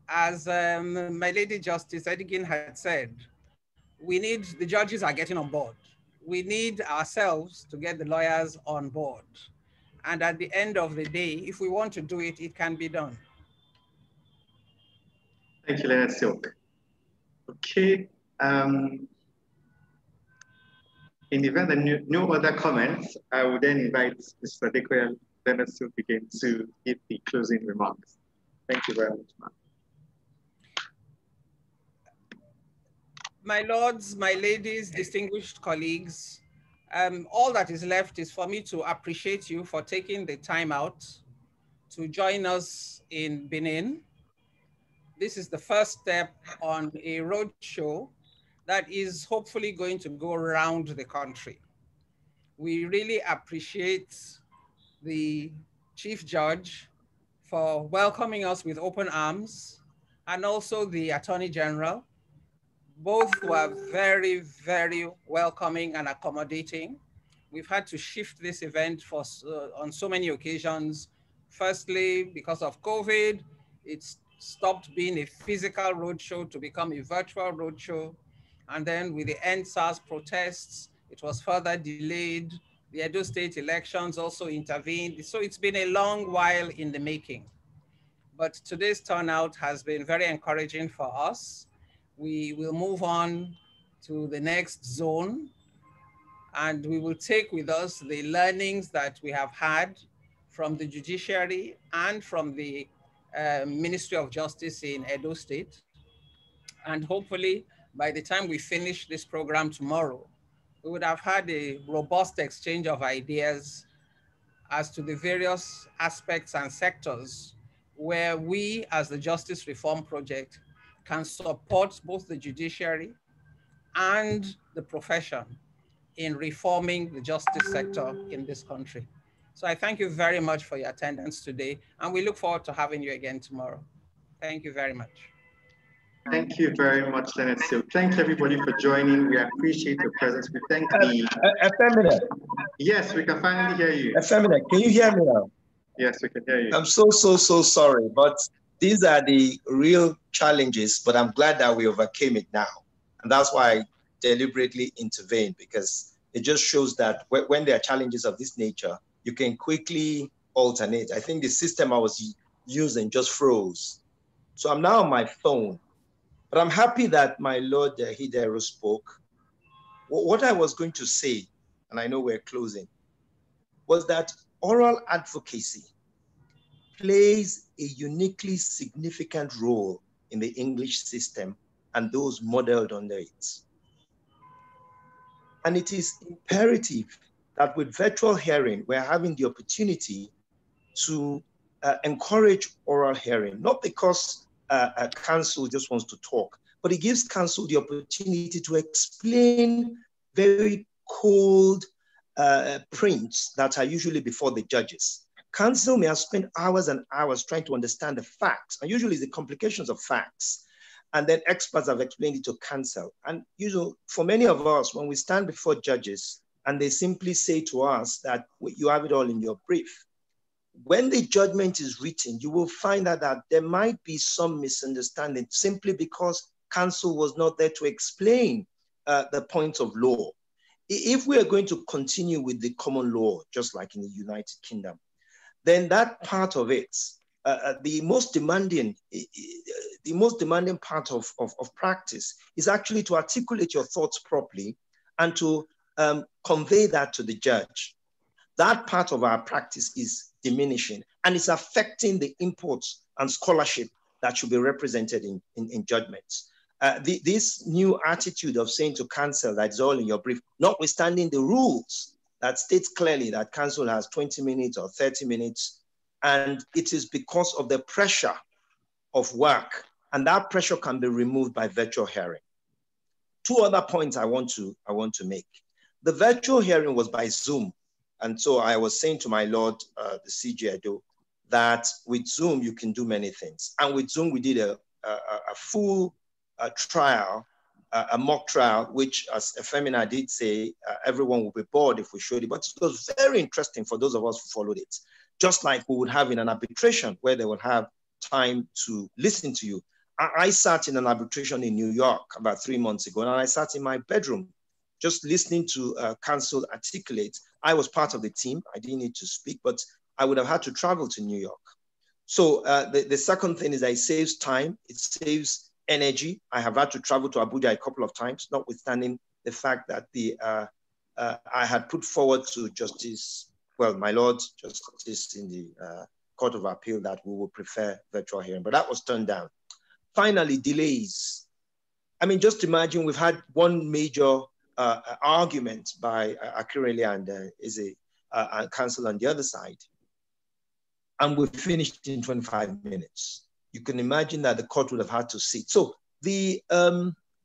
As my Lady Justice Edigin had said, the judges are getting on board. We need ourselves to get the lawyers on board. And at the end of the day, if we want to do it, it can be done. Thank you, Leonard Silk. Okay. In the event that no other comments, I would then invite Mr. Adekoya, Leonard Silk again to give the closing remarks. Thank you very much, ma'am. My lords, my ladies, distinguished colleagues, all that is left is for me to appreciate you for taking the time out to join us in Benin. This is the first step on a roadshow that is hopefully going to go around the country. We really appreciate the Chief Judge for welcoming us with open arms, and also the Attorney General. Both were very, very welcoming and accommodating. We've had to shift this event on so many occasions. Firstly, because of COVID, it's stopped being a physical roadshow to become a virtual roadshow. And then with the EndSARS protests, it was further delayed. The Edo State elections also intervened. So it's been a long while in the making. But today's turnout has been very encouraging for us. We will move on to the next zone, and we will take with us the learnings that we have had from the judiciary and from the Ministry of Justice in Edo State. And hopefully, by the time we finish this program tomorrow, we would have had a robust exchange of ideas as to the various aspects and sectors where we, as the Justice Reform Project, can support both the judiciary and the profession in reforming the justice sector in this country. So I thank you very much for your attendance today, and we look forward to having you again tomorrow. Thank you very much. Thank you very much, Leonard Silk. Thank everybody for joining. We appreciate your presence. We thank the... Effeminate. Yes, we can finally hear you. Effeminate, can you hear me now? Yes, we can hear you. I'm so sorry, but these are the real challenges, but I'm glad that we overcame it now. And that's why I deliberately intervened, because it just shows that when there are challenges of this nature, you can quickly alternate. I think the system I was using just froze. So I'm now on my phone, but I'm happy that my Lord Hidero spoke. What I was going to say, and I know we're closing, was that oral advocacy plays a uniquely significant role in the English system and those modeled under it. And it is imperative that with virtual hearing, we're having the opportunity to encourage oral hearing, not because counsel just wants to talk, but it gives counsel the opportunity to explain very cold prints that are usually before the judges. Counsel may have spent hours and hours trying to understand the facts, and usually the complications of facts. And then experts have explained it to counsel. And for many of us, when we stand before judges and they simply say to us that you have it all in your brief, when the judgment is written, you will find out that there might be some misunderstanding simply because counsel was not there to explain the points of law. If we are going to continue with the common law, just like in the United Kingdom, then that part of it, the most demanding part of practice is actually to articulate your thoughts properly and to convey that to the judge. That part of our practice is diminishing, and it's affecting the imports and scholarship that should be represented in judgments. This new attitude of saying to counsel that it's all in your brief, notwithstanding the rules that states clearly that counsel has 20 minutes or 30 minutes, and it is because of the pressure of work, and that pressure can be removed by virtual hearing. Two other points I want to make. The virtual hearing was by Zoom, and so I was saying to my Lord, the CJ Edo, that with Zoom you can do many things, and with Zoom we did a full trial, a mock trial, which, as Efemina did say, everyone will be bored if we showed it, but it was very interesting for those of us who followed it. Just like we would have in an arbitration where they would have time to listen to you. I sat in an arbitration in New York about 3 months ago, and I sat in my bedroom just listening to counsel articulate. I was part of the team. I didn't need to speak, but I would have had to travel to New York. So the second thing is that it saves time. It saves energy. I have had to travel to Abuja a couple of times, notwithstanding the fact that I had put forward to Justice, well, my Lord Justice in the Court of Appeal that we would prefer virtual hearing, but that was turned down. Finally, delays. I mean, just imagine we've had one major argument by Akirele and counsel on the other side, and we finished in 25 minutes. You can imagine that the court would have had to sit. So the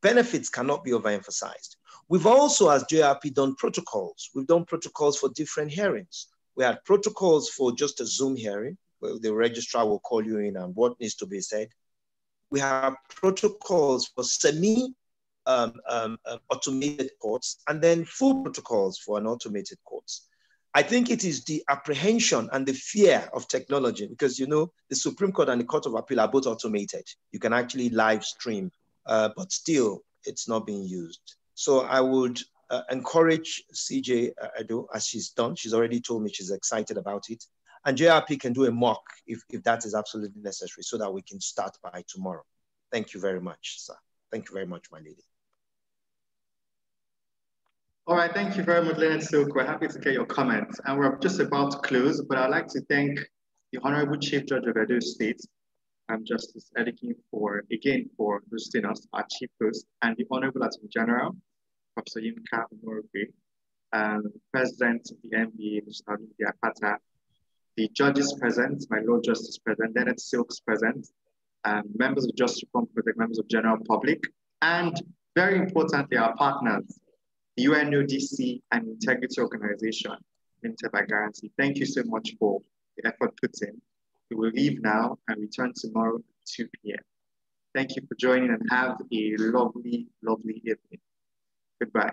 benefits cannot be overemphasized. We've also, as JRP, done protocols. We've done protocols for different hearings. We had protocols for just a Zoom hearing, where the registrar will call you in and what needs to be said. We have protocols for semi-automated courts, and then full protocols for an automated courts. I think it is the apprehension and the fear of technology, because, you know, the Supreme Court and the Court of Appeal are both automated. You can actually live stream, but still it's not being used. So I would encourage CJ Edo, as she's done. She's already told me she's excited about it. And JRP can do a mock if that is absolutely necessary, so that we can start by tomorrow. Thank you very much, sir. Thank you very much, my lady. All right, thank you very much, Leonard Silk. We're happy to get your comments. And we're just about to close, but I'd like to thank the Honourable Chief Judge of Edo State, Justice Edigin, for hosting us, our Chief Host, and the Honourable Attorney General, Professor Yinka Omorogbe, President of the NBA, Mr. Olumide Akpata, the judges present, my Lord Justice present, Leonard Silks present, members of Justice Reform Project, members of general public, and very importantly, our partners, the UNODC and Integrity Organization Ltd by Guarantee. Thank you so much for the effort put in. We will leave now and return tomorrow at 2 p.m. Thank you for joining and have a lovely, lovely evening. Goodbye.